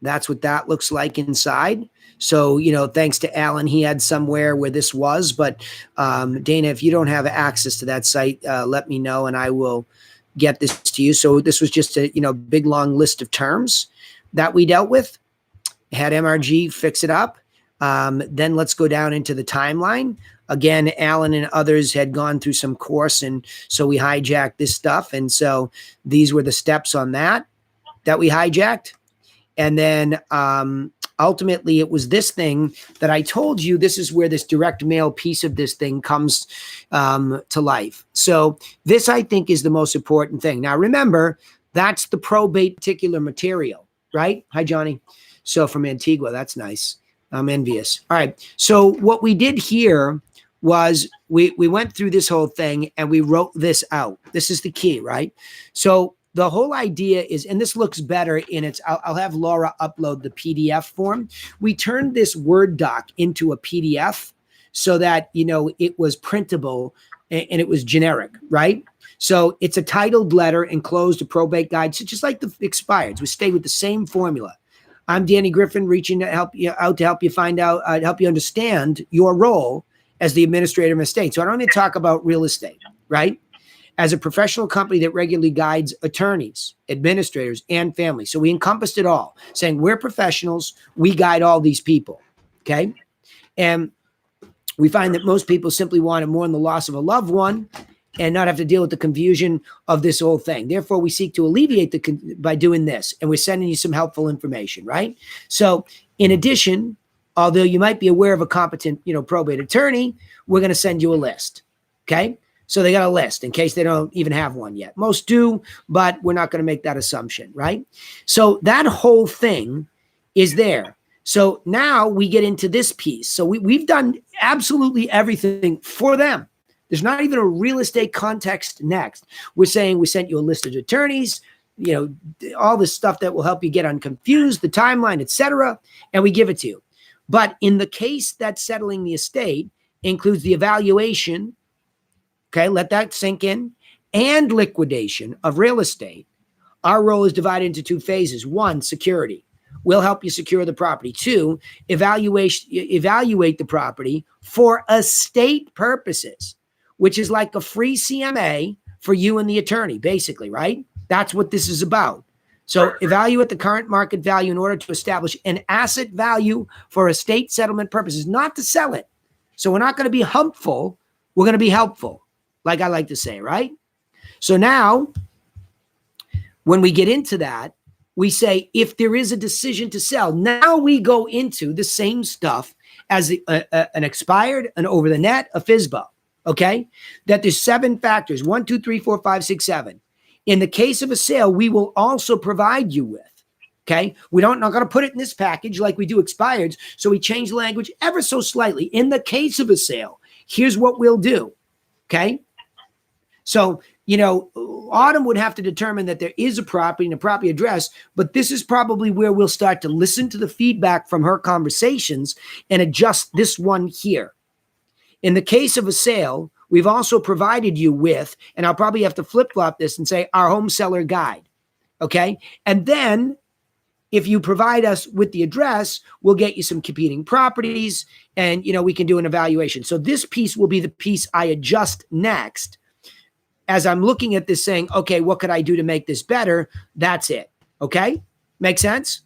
that's what that looks like inside. So, you know, thanks to Alan, he had somewhere where this was, but Dana, if you don't have access to that site, let me know and I will get this to you. So this was just a, you know, big long list of terms that we dealt with. Had MRG fix it up. Then let's go down into the timeline. Again, Alan and others had gone through some course, and so we hijacked this stuff. And so these were the steps on that we hijacked. And then ultimately it was this thing that I told you, this is where this direct mail piece of this thing comes to life. So this, I think, is the most important thing. Now, remember, that's the probate particular material, right? Hi, Johnny. So from Antigua, that's nice. I'm envious. All right. So what we did here was we went through this whole thing and we wrote this out. This is the key, right? So the whole idea is, and this looks better in its, I'll have Laura upload the PDF form. We turned this Word doc into a PDF so that, you know, it was printable and it was generic, right? So it's a titled letter enclosed a probate guide. So just like the expireds, we stay with the same formula. I'm Danny Griffin, reaching to help you out, to help you find out, help you understand your role as the administrator of estate. So I don't need to talk about real estate, right? As a professional company that regularly guides attorneys, administrators, and families. So we encompassed it all, saying we're professionals, we guide all these people, okay? And we find that most people simply want to mourn the loss of a loved one and not have to deal with the confusion of this whole thing. Therefore, we seek to alleviate by doing this, and we're sending you some helpful information, right? So in addition, although you might be aware of a competent, you know, probate attorney, we're going to send you a list, okay? So they got a list in case they don't even have one yet. Most do, but we're not going to make that assumption, right? So that whole thing is there. So now we get into this piece. So we've done absolutely everything for them. There's not even a real estate context next. We're saying we sent you a list of attorneys, you know, all this stuff that will help you get unconfused, the timeline, etc., and we give it to you. But in the case that settling the estate includes the evaluation, okay, let that sink in, and liquidation of real estate, our role is divided into two phases. One, security. We'll help you secure the property. Two, evaluate the property for estate purposes, which is like a free CMA for you and the attorney, basically, right? That's what this is about. So evaluate the current market value in order to establish an asset value for estate settlement purposes, not to sell it. So we're not going to be humpful. We're going to be helpful, like I like to say, right? So now, when we get into that, we say, if there is a decision to sell, now we go into the same stuff as an expired, an over the net, a FSBO, okay? That there's 7 factors, 1, 2, 3, 4, 5, 6, 7. In the case of a sale, we will also provide you with, okay? We not going to put it in this package like we do expireds, so we change the language ever so slightly. In the case of a sale, here's what we'll do, okay? So, you know, Autumn would have to determine that there is a property and a property address, but this is probably where we'll start to listen to the feedback from her conversations and adjust this one here. In the case of a sale, we've also provided you with, and I'll probably have to flip-flop this and say our home seller guide. Okay. And then if you provide us with the address, we'll get you some competing properties and, we can do an evaluation. So this piece will be the piece I adjust next as I'm looking at this saying, okay, what could I do to make this better? That's it. Okay. Make sense?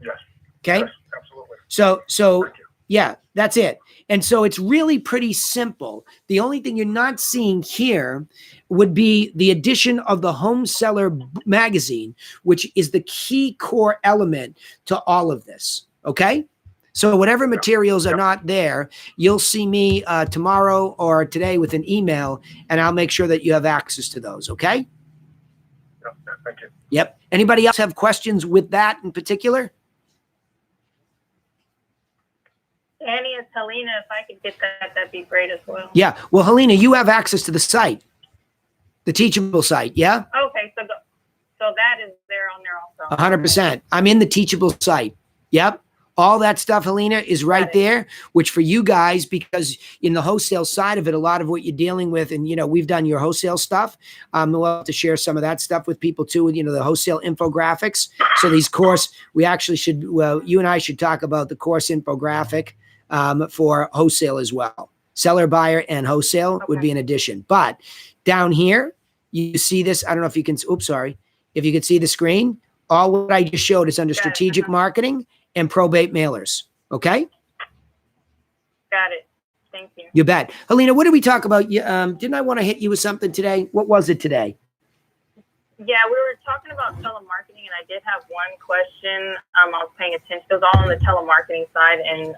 Yes. Okay. Yes, absolutely. So Thank you. yeah, that's it. And so it's really pretty simple. The only thing you're not seeing here would be the addition of the home seller magazine, which is the key core element to all of this. Okay. So whatever materials are not there, you'll see me tomorrow or today with an email, and I'll make sure that you have access to those. Okay. Yeah, thank you. Yep. Anybody else have questions with that in particular? Annie, it's Helena. If I could get that, that'd be great as well. Yeah. Well, Helena, you have access to the site, the Teachable site. Yeah. Okay, so that is there on there also. 100%. I'm in the Teachable site. Yep. All that stuff, Helena, is right there, which for you guys, because in the wholesale side of it, a lot of what you're dealing with, and, we've done your wholesale stuff. We'll have to share some of that stuff with people too, the wholesale infographics. So these we actually should, you and I should talk about the course infographic for wholesale as well. Seller, buyer, and wholesale would be an addition. But down here, you see this. I don't know if you can, oops, sorry. If you can see the screen, all what I just showed is under strategic marketing and probate mailers. Okay? Got it. Thank you. You bet. Helena, what did we talk about? Didn't I want to hit you with something today? What was it today? Yeah, we were talking about telemarketing, and I did have one question. I was paying attention. It was all on the telemarketing side and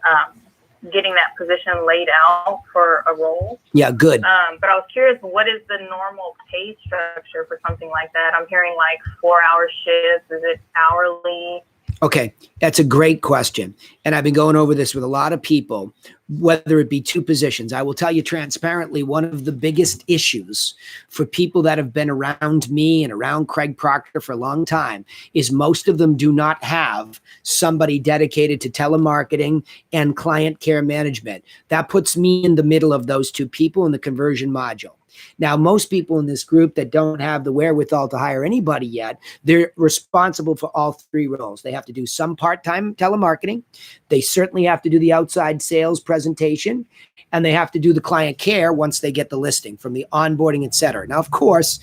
getting that position laid out for a role. Yeah, good. But I was curious, what is the normal pay structure for something like that? I'm hearing like 4-hour shifts. Is it hourly? Okay, that's a great question. And I've been going over this with a lot of people, whether it be two positions. I will tell you transparently, one of the biggest issues for people that have been around me and around Craig Proctor for a long time is most of them do not have somebody dedicated to telemarketing and client care management. That puts me in the middle of those two people in the conversion module. Now, most people in this group that don't have the wherewithal to hire anybody yet, they're responsible for all three roles. They have to do some part-time telemarketing. They certainly have to do the outside sales presentation, and they have to do the client care once they get the listing, from the onboarding, et cetera. Now, of course,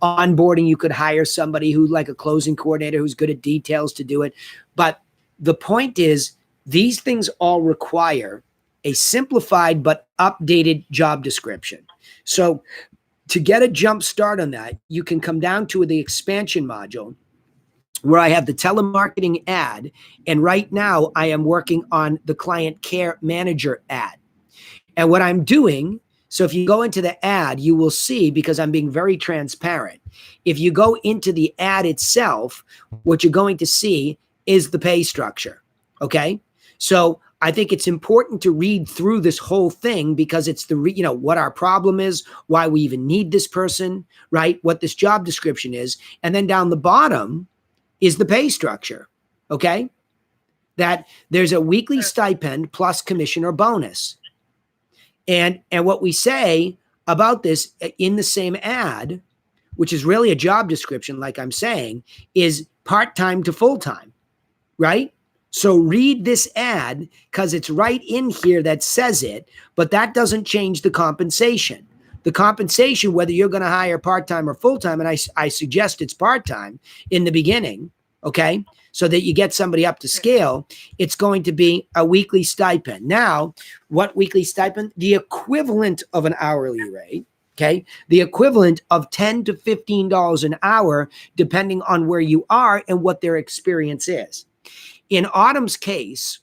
onboarding, you could hire somebody who, like a closing coordinator who's good at details, to do it. But the point is, these things all require a simplified but updated job description. So to get a jump start on that, you can come down to the expansion module where I have the telemarketing ad. And right now I am working on the client care manager ad. And what I'm doing, so if you go into the ad, you will see, because I'm being very transparent, if you go into the ad itself, what you're going to see is the pay structure. Okay. So I think it's important to read through this whole thing, because it's what our problem is, why we even need this person, right? What this job description is. And then down the bottom is the pay structure. Okay. That there's a weekly stipend plus commission or bonus. And what we say about this in the same ad, which is really a job description, like I'm saying, is part-time to full-time, right? So read this ad, because it's right in here that says it, but that doesn't change the compensation. The compensation, whether you're going to hire part-time or full-time, and I suggest it's part-time in the beginning, okay, so that you get somebody up to scale, it's going to be a weekly stipend. Now, what weekly stipend? The equivalent of an hourly rate, okay, the equivalent of $10 to $15 an hour, depending on where you are and what their experience is. In Autumn's case,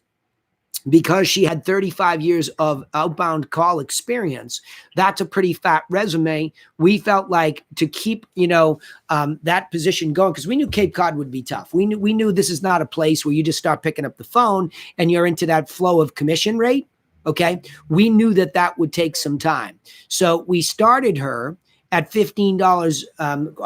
because she had 35 years of outbound call experience, that's a pretty fat resume. We felt like to keep, that position going, because we knew Cape Cod would be tough. We knew this is not a place where you just start picking up the phone and you're into that flow of commission rate. Okay. We knew that would take some time. So we started her at $15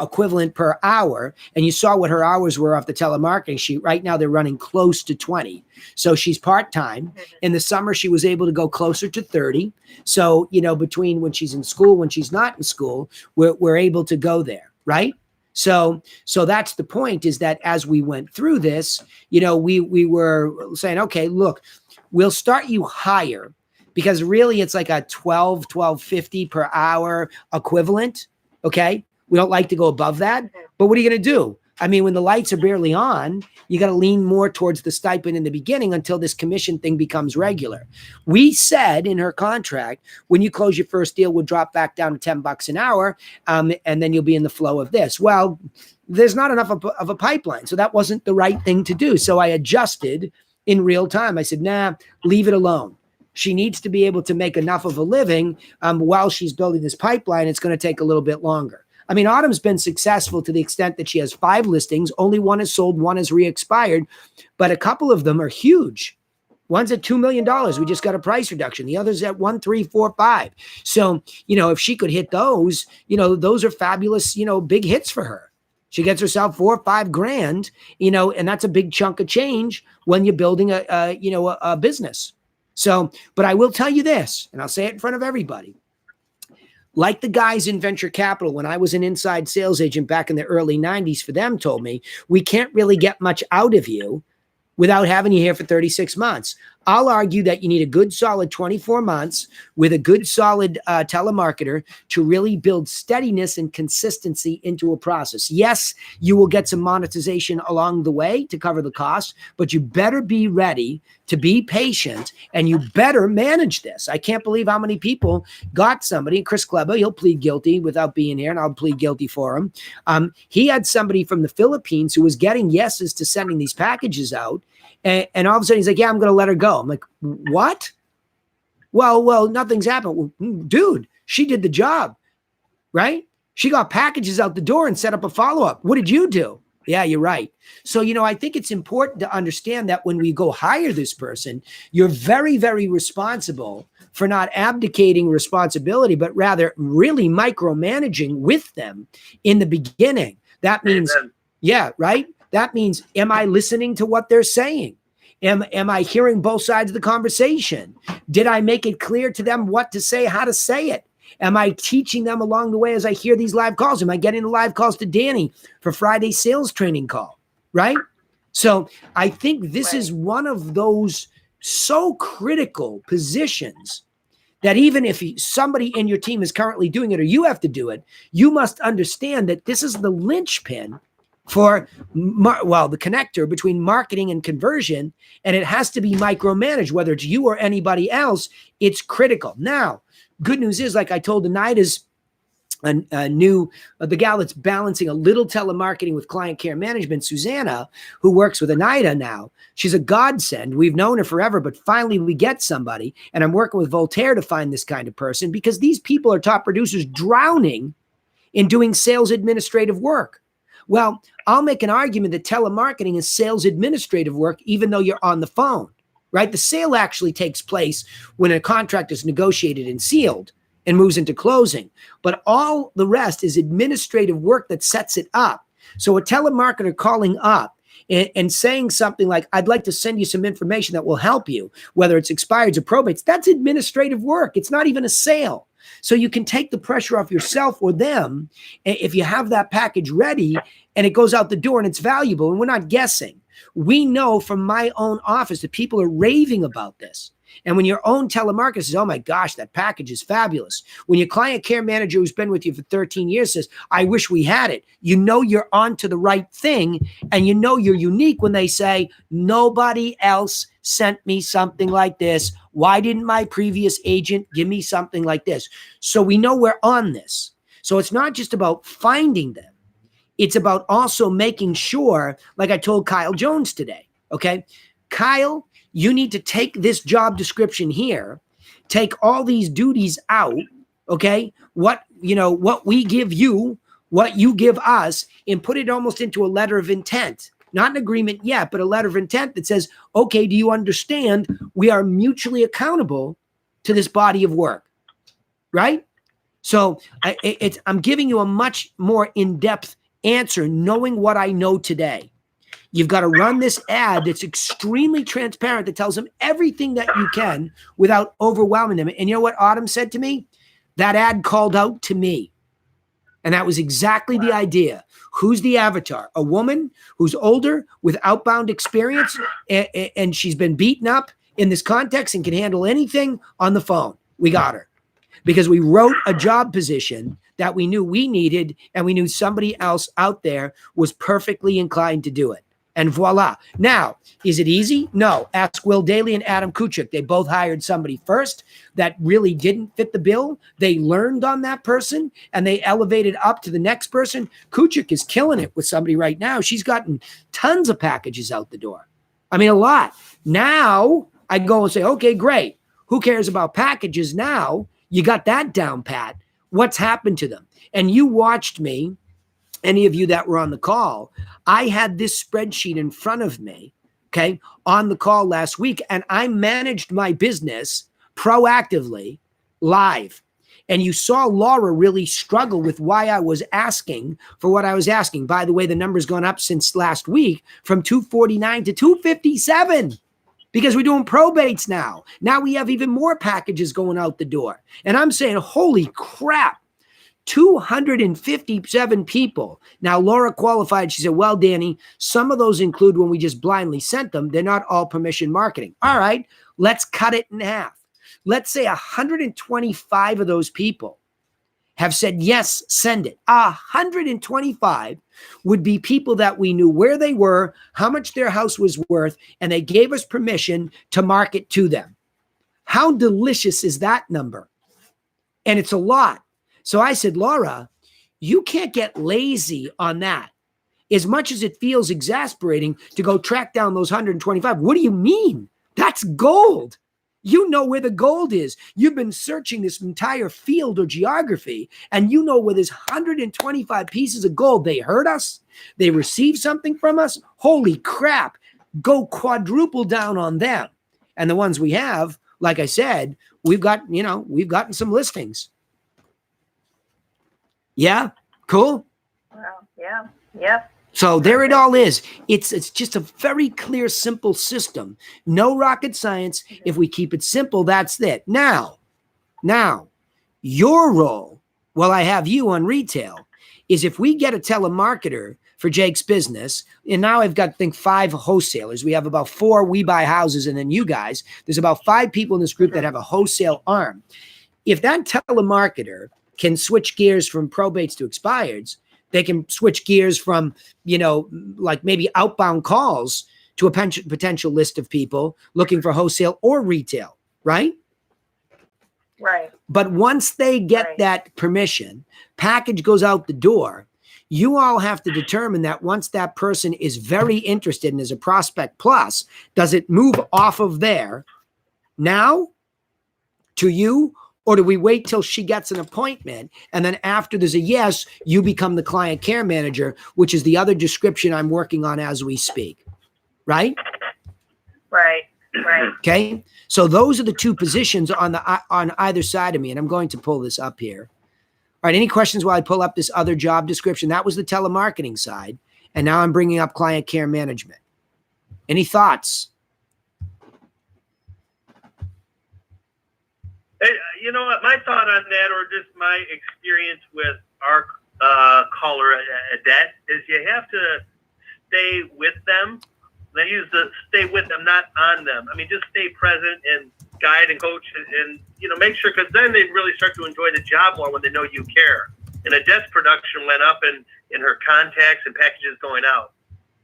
equivalent per hour, and you saw what her hours were off the telemarketing sheet. Right now, they're running close to 20. So she's part-time. In the summer, she was able to go closer to 30. So, between when she's in school, when she's not in school, we're able to go there, right? So that's the point, is that as we went through this, we were saying, okay, look, we'll start you higher, because really it's like a $12.50 per hour equivalent. Okay. We don't like to go above that, but what are you going to do? I mean, when the lights are barely on, you got to lean more towards the stipend in the beginning until this commission thing becomes regular. We said in her contract, when you close your first deal, we'll drop back down to $10 an hour. And then you'll be in the flow of this. Well, there's not enough of a pipeline. So that wasn't the right thing to do. So I adjusted in real time. I said, nah, leave it alone. She needs to be able to make enough of a living while she's building this pipeline. It's going to take a little bit longer. I mean, Autumn's been successful to the extent that she has 5 listings. Only one is sold, one is re-expired, but a couple of them are huge. One's at $2 million. We just got a price reduction. The other's at 1, 3, 4, 5. So, if she could hit those, those are fabulous, big hits for her. She gets herself $4 or $5 grand, and that's a big chunk of change when you're building a business. So, but I will tell you this, and I'll say it in front of everybody. Like the guys in venture capital, when I was an inside sales agent back in the early 90s for them, told me, we can't really get much out of you without having you here for 36 months. I'll argue that you need a good solid 24 months with a good solid telemarketer to really build steadiness and consistency into a process. Yes, you will get some monetization along the way to cover the cost, but you better be ready to be patient, and you better manage this. I can't believe how many people got somebody. Chris Kleber, he'll plead guilty without being here, and I'll plead guilty for him. He had somebody from the Philippines who was getting yeses to sending these packages out, and all of a sudden he's like, yeah, I'm going to let her go. I'm like, what? Well, nothing's happened. Well, dude, she did the job, right? She got packages out the door and set up a follow-up. What did you do? Yeah, you're right. So, I think it's important to understand that when we go hire this person, you're very, very responsible for not abdicating responsibility, but rather really micromanaging with them in the beginning. That means, yeah, right? That means, am I listening to what they're saying? Am I hearing both sides of the conversation? Did I make it clear to them what to say, how to say it? Am I teaching them along the way as I hear these live calls? Am I getting the live calls to Danny for Friday's sales training call? Right? So I think this is one of those so critical positions that even if somebody in your team is currently doing it or you have to do it, you must understand that this is the linchpin for, the connector between marketing and conversion, and it has to be micromanaged, whether it's you or anybody else. It's critical. Now, good news is, like I told Anita's the gal that's balancing a little telemarketing with client care management, Susanna, who works with Anita now. She's a godsend. We've known her forever, but finally we get somebody, and I'm working with Voltaire to find this kind of person, because these people are top producers drowning in doing sales administrative work. Well, I'll make an argument that telemarketing is sales administrative work, even though you're on the phone, right? The sale actually takes place when a contract is negotiated and sealed and moves into closing. But all the rest is administrative work that sets it up. So a telemarketer calling up and saying something like, I'd like to send you some information that will help you, whether it's expireds or probates, that's administrative work. It's not even a sale. So you can take the pressure off yourself or them if you have that package ready and it goes out the door and it's valuable. And we're not guessing. We know from my own office that people are raving about this. And when your own telemarketer says, oh my gosh, that package is fabulous. When your client care manager who's been with you for 13 years says, I wish we had it, you know you're onto the right thing. And you know you're unique when they say, nobody else sent me something like this. Why didn't my previous agent give me something like this? So we know we're on this. So it's not just about finding them. It's about also making sure, like I told Kyle Jones today, okay? Kyle, you need to take this job description here, take all these duties out, okay? What we give you, what you give us, and put it almost into a letter of intent. Not an agreement yet, but a letter of intent that says, okay, do you understand we are mutually accountable to this body of work, right? So I'm giving you a much more in-depth answer, knowing what I know today. You've got to run this ad that's extremely transparent, that tells them everything that you can without overwhelming them. And you know what Autumn said to me? That ad called out to me. And that was exactly the idea. Who's the avatar? A woman who's older with outbound experience, and she's been beaten up in this context and can handle anything on the phone. We got her because we wrote a job position that we knew we needed, and we knew somebody else out there was perfectly inclined to do it. And voila. Now, is it easy? No. Ask Will Daly and Adam Kuchik. They both hired somebody first that really didn't fit the bill. They learned on that person and they elevated up to the next person. Kuchik is killing it with somebody right now. She's gotten tons of packages out the door. I mean, a lot. Now I go and say, okay, great. Who cares about packages now? You got that down pat. What's happened to them? And you watched me, any of you that were on the call, I had this spreadsheet in front of me, okay, on the call last week, and I managed my business proactively live. And you saw Laura really struggle with why I was asking for what I was asking. By the way, the number's gone up since last week from 249 to 257 because we're doing probates now. Now we have even more packages going out the door. And I'm saying, holy crap. 257 people. Now, Laura qualified. She said, well, Danny, some of those include when we just blindly sent them. They're not all permission marketing. All right, let's cut it in half. Let's say 125 of those people have said, yes, send it. 125 would be people that we knew where they were, how much their house was worth, and they gave us permission to market to them. How delicious is that number? And it's a lot. So I said, Laura, you can't get lazy on that. As much as it feels exasperating to go track down those 125, what do you mean? That's gold. You know where the gold is. You've been searching this entire field or geography, and you know where there's 125 pieces of gold. They heard us. They received something from us. Holy crap. Go quadruple down on them. And the ones we have, like I said, we've gotten some listings. Yeah, cool. Well, yeah, yep. So there it all is. It's just a very clear, simple system. No rocket science. If we keep it simple, that's it. Now, your role, while I have you on retail, is if we get a telemarketer for Jake's business, and now I've got, I think, 5 wholesalers. We have about 4 We Buy Houses, and then you guys. There's about 5 people in this group that have a wholesale arm. If that telemarketer can switch gears from probates to expireds, they can switch gears from, like maybe outbound calls to a potential list of people looking for wholesale or retail, right? Right. But once they get that permission, package goes out the door. You all have to determine that once that person is very interested and is a prospect plus, does it move off of there now to you? Or do we wait till she gets an appointment, and then after there's a yes, you become the client care manager, which is the other description I'm working on as we speak, right? Right. Okay, so those are the 2 positions on either side of me, and I'm going to pull this up here. All right, any questions while I pull up this other job description? That was the telemarketing side, and now I'm bringing up client care management. Any thoughts? You know what? My thought on that, or just my experience with our caller, Adet, is you have to stay with them. They use the stay with them, not on them. I mean, just stay present and guide and coach and make sure, because then they really start to enjoy the job more when they know you care. And Adet's production went up in her contacts and packages going out.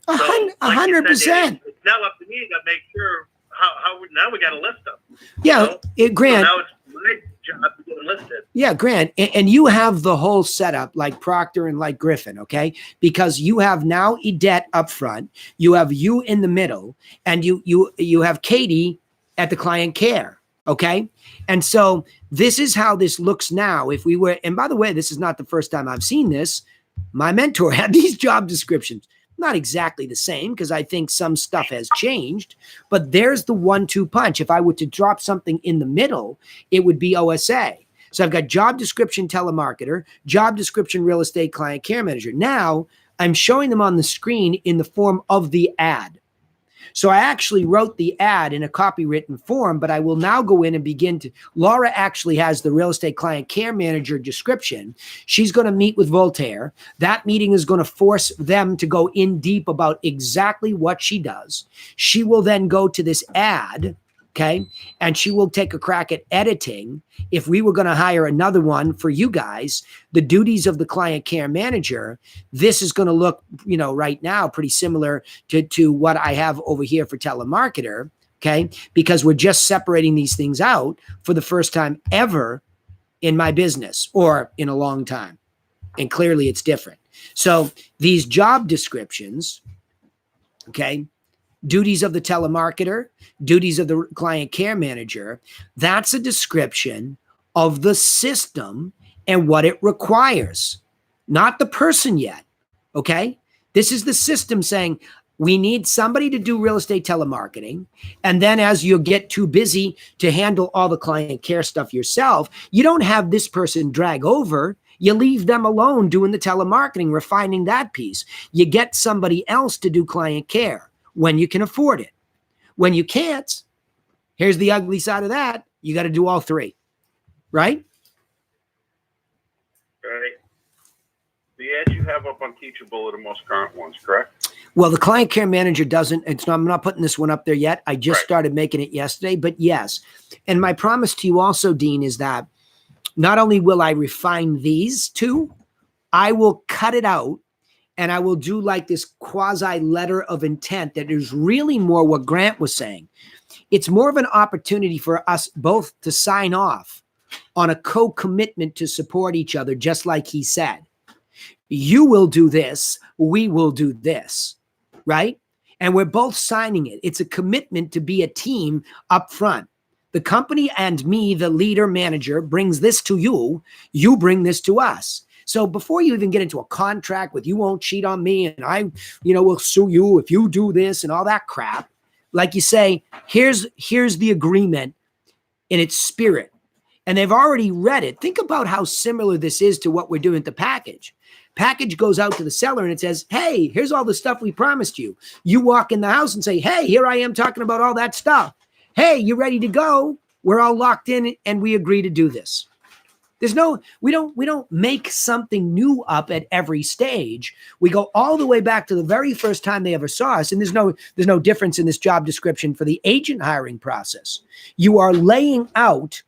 100%. It's now up to me to make sure how now we got to list them. Yeah, Grant. So now it's my job to get them listed. Yeah, Grant, and you have the whole setup like Proctor and like Griffin, okay? Because you have now Edet up front, you have you in the middle, and you have Katie at the client care, okay? And so this is how this looks now. If we were, and by the way, this is not the first time I've seen this. My mentor had these job descriptions. Not exactly the same, because I think some stuff has changed, but there's the 1-2 punch. If I were to drop something in the middle, it would be OSA. So I've got job description telemarketer, job description real estate client care manager. Now I'm showing them on the screen in the form of the ad. So I actually wrote the ad in a copywritten form, but I will now go in and begin to, Laura actually has the real estate client care manager description. She's going to meet with Voltaire. That meeting is going to force them to go in deep about exactly what she does. She will then go to this ad, okay, and she will take a crack at editing. If we were going to hire another one for you guys, the duties of the client care manager, this is going to look, right now pretty similar to what I have over here for telemarketer, okay, because we're just separating these things out for the first time ever in my business or in a long time. And clearly it's different. So these job descriptions, okay, duties of the telemarketer, duties of the client care manager, that's a description of the system and what it requires, not the person yet, okay? This is the system saying, we need somebody to do real estate telemarketing. And then as you get too busy to handle all the client care stuff yourself, you don't have this person drag over. You leave them alone doing the telemarketing, refining that piece. You get somebody else to do client care when you can afford it. When you can't, here's the ugly side of that. You got to do all three, right? Right. The ads you have up on Teachable are the most current ones, correct? Well, the client care manager doesn't, I'm not putting this one up there yet. I just started making it yesterday, but yes. And my promise to you also, Dean, is that not only will I refine these two, I will cut it out and I will do like this quasi letter of intent that is really more what Grant was saying. It's more of an opportunity for us both to sign off on a co-commitment to support each other, just like he said. You will do this, we will do this, right? And we're both signing it. It's a commitment to be a team up front. The company and me, the leader manager, brings this to you. You bring this to us. So before you even get into a contract with you won't cheat on me and I, will sue you if you do this and all that crap, like you say, here's the agreement in its spirit. And they've already read it. Think about how similar this is to what we're doing at the package. Package goes out to the seller and it says, hey, here's all the stuff we promised you. You walk in the house and say, hey, here I am talking about all that stuff. Hey, you ready to go? We're all locked in and we agree to do this. We don't make something new up at every stage. We go all the way back to the very first time they ever saw us. And there's no difference in this job description for the agent hiring process. You are laying out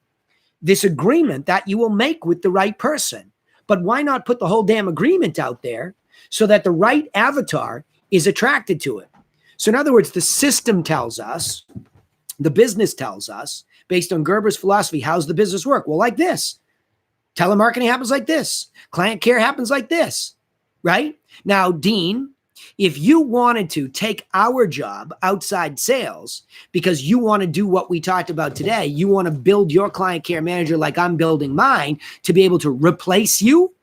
this agreement that you will make with the right person. But why not put the whole damn agreement out there so that the right avatar is attracted to it? So in other words, the system tells us, the business tells us, based on Gerber's philosophy, how's the business work? Well, like this. Telemarketing happens like this. Client care happens like this, right? Now, Dean, if you wanted to take our job outside sales because you want to do what we talked about today, you want to build your client care manager like I'm building mine to be able to replace you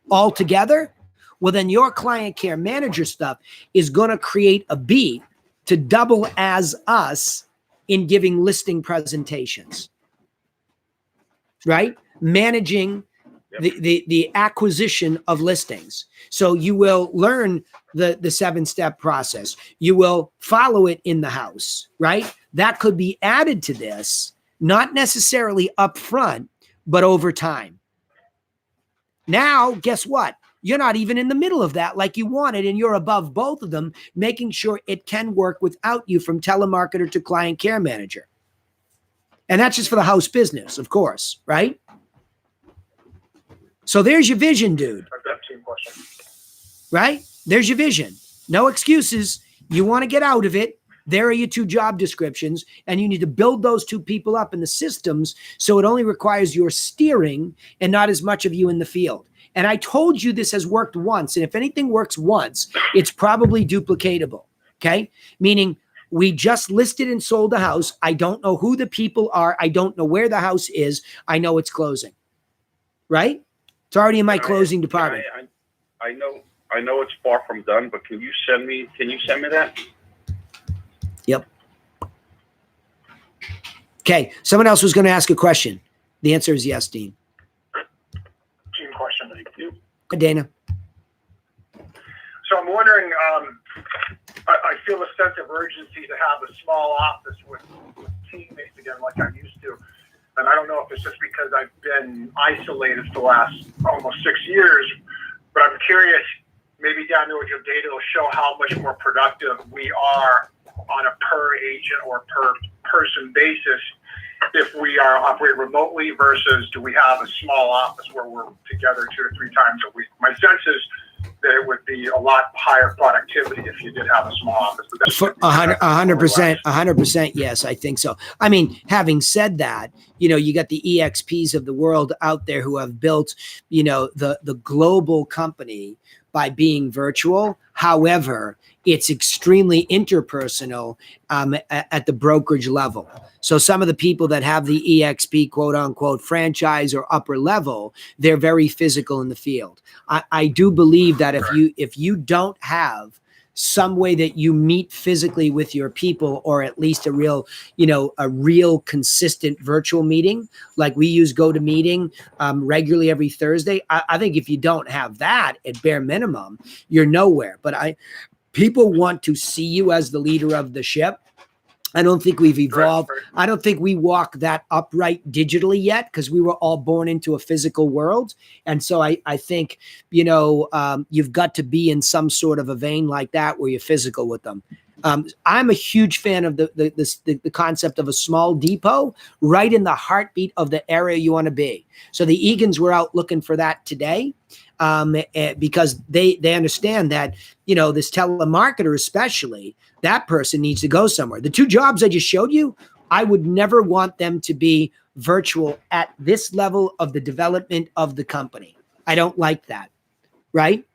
altogether, well, then your client care manager stuff is going to create a beat to double as us in giving listing presentations, right? Managing the acquisition of listings. So you will learn the 7-step process. You will follow it in the house, right? That could be added to this, not necessarily up front, but over time. Now, guess what? You're not even in the middle of that like you wanted, and you're above both of them, making sure it can work without you from telemarketer to client care manager. And that's just for the house business, of course, right? So there's your vision, dude. Right? There's your vision. No excuses. You want to get out of it. There are your 2 job descriptions, and you need to build those 2 people up in the systems so it only requires your steering and not as much of you in the field. And I told you this has worked once, and if anything works once, it's probably duplicatable, okay? Meaning we just listed and sold a house. I don't know who the people are. I don't know where the house is. I know it's closing, right? It's already in my closing department. I know it's far from done, but can you send me that? Yep. Okay. Someone else was going to ask a question. The answer is yes, Dean. Dana. So I'm wondering, I feel a sense of urgency to have a small office with teammates again like I used to. And I don't know if it's just because I've been isolated for the last almost 6 years, but I'm curious, maybe down the road your data will show how much more productive we are on a per agent or per person basis if we are operating remotely versus do we have a small office where we're together 2 to 3 times a week. My sense is that it would be a lot higher productivity if you did have a small office. But that's For 100%. Yes, I think so. I mean, having said that, you got the EXPs of the world out there who have built, the global company by being virtual. However, it's extremely interpersonal at the brokerage level. So some of the people that have the EXP quote unquote franchise or upper level, they're very physical in the field. I do believe that if you don't have some way that you meet physically with your people, or at least a real consistent virtual meeting, like we use GoToMeeting regularly every Thursday. I think if you don't have that at bare minimum, you're nowhere. But people want to see you as the leader of the ship. I don't think we've evolved. I don't think we walk that upright digitally yet because we were all born into a physical world. And so I think, you've got to be in some sort of a vein like that where you're physical with them. I'm a huge fan of the concept of a small depot right in the heartbeat of the area you want to be. So the Eagans were out looking for that today. Because they understand that, this telemarketer, especially, that person needs to go somewhere. The 2 jobs I just showed you, I would never want them to be virtual at this level of the development of the company. I don't like that. Right.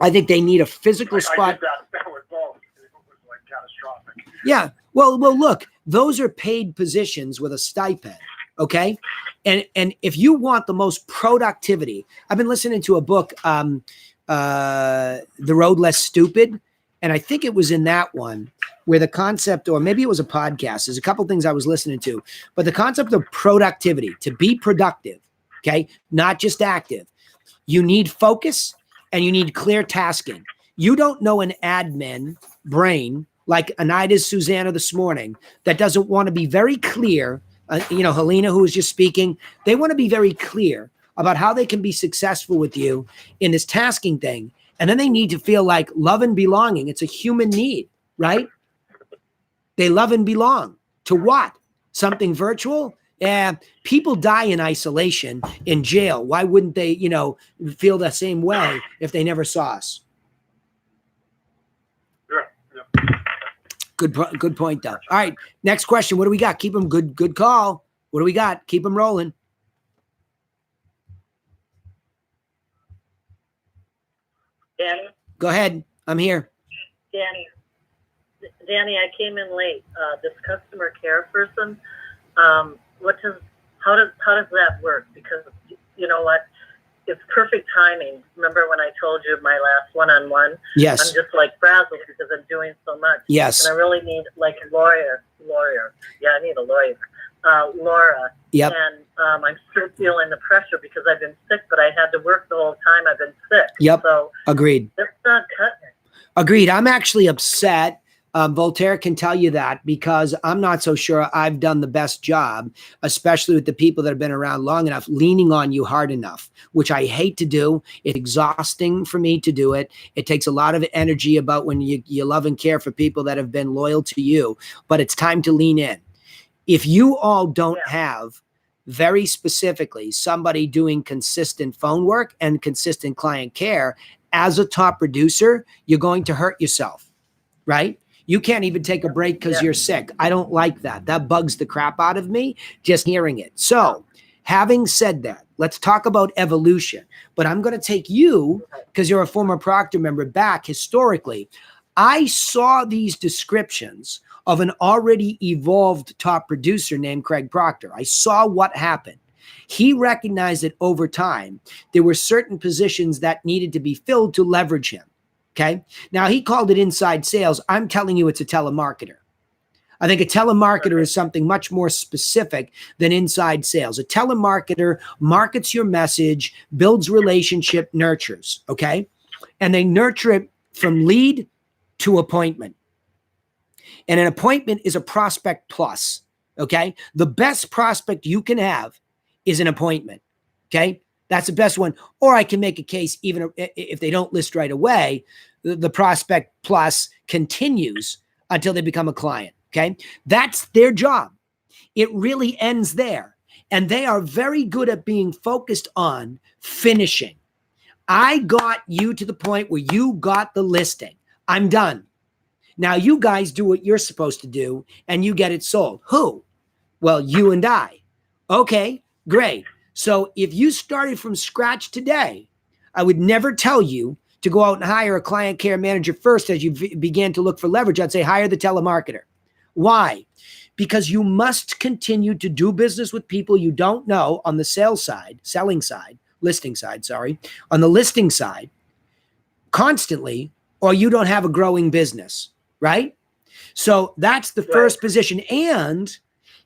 I think they need a physical spot. I did that with both. It was like catastrophic. Yeah. Well, look, those are paid positions with a stipend. Okay. And if you want the most productivity, I've been listening to a book, The Road Less Stupid. And I think it was in that one where the concept, or maybe it was a podcast. There's a couple things I was listening to, but the concept of productivity, to be productive, okay, not just active. You need focus and you need clear tasking. You don't know an admin brain like Anita's Susanna this morning that doesn't want to be very clear. Helena, who was just speaking, they want to be very clear about how they can be successful with you in this tasking thing. And then they need to feel like love and belonging. It's a human need, right? They love and belong to what? Something virtual? Yeah, people die in isolation, in jail. Why wouldn't they, feel the same way if they never saw us? Yeah. Good point, though. All right, next question. What do we got? Keep them good call. What do we got? Keep them rolling. Danny? Go ahead. I'm here. Danny, I came in late. This customer care person, how does that work? Because you know what? It's perfect timing. Remember when I told you my last one-on-one? Yes. I'm just like frazzled because I'm doing so much. Yes. And I really need like a lawyer. Yeah, I need a lawyer. Laura. Yep. And I'm still feeling the pressure because I've been sick, but I had to work the whole time I've been sick. Yep. So agreed. That's not cutting it. Agreed. I'm actually upset. Voltaire can tell you that because I'm not so sure I've done the best job, especially with the people that have been around long enough, leaning on you hard enough, which I hate to do. It's exhausting for me to do it. It takes a lot of energy about when you love and care for people that have been loyal to you, but it's time to lean in. If you all don't have very specifically somebody doing consistent phone work and consistent client care as a top producer, you're going to hurt yourself, right? You can't even take a break because you're sick. I don't like that. That bugs the crap out of me just hearing it. So having said that, let's talk about evolution. But I'm going to take you, because you're a former Proctor member, back historically. I saw these descriptions of an already evolved top producer named Craig Proctor. I saw what happened. He recognized that over time, there were certain positions that needed to be filled to leverage him. Okay. Now he called it inside sales. I'm telling you, it's a telemarketer. I think a telemarketer is something much more specific than inside sales. A telemarketer markets your message, builds relationship, nurtures, okay? And they nurture it from lead to appointment. And an appointment is a prospect plus, okay? The best prospect you can have is an appointment, okay? That's the best one. Or I can make a case, even if they don't list right away, the prospect plus continues until they become a client, okay? That's their job. It really ends there. And they are very good at being focused on finishing. I got you to the point where you got the listing. I'm done. Now you guys do what you're supposed to do and you get it sold. Who? Well, you and I. Okay, great. So if you started from scratch today, I would never tell you to go out and hire a client care manager first as you began to look for leverage. I'd say hire the telemarketer. Why? Because you must continue to do business with people you don't know on the sales side, selling side, listing side, sorry, on the listing side constantly, or you don't have a growing business, right? So that's the first position. And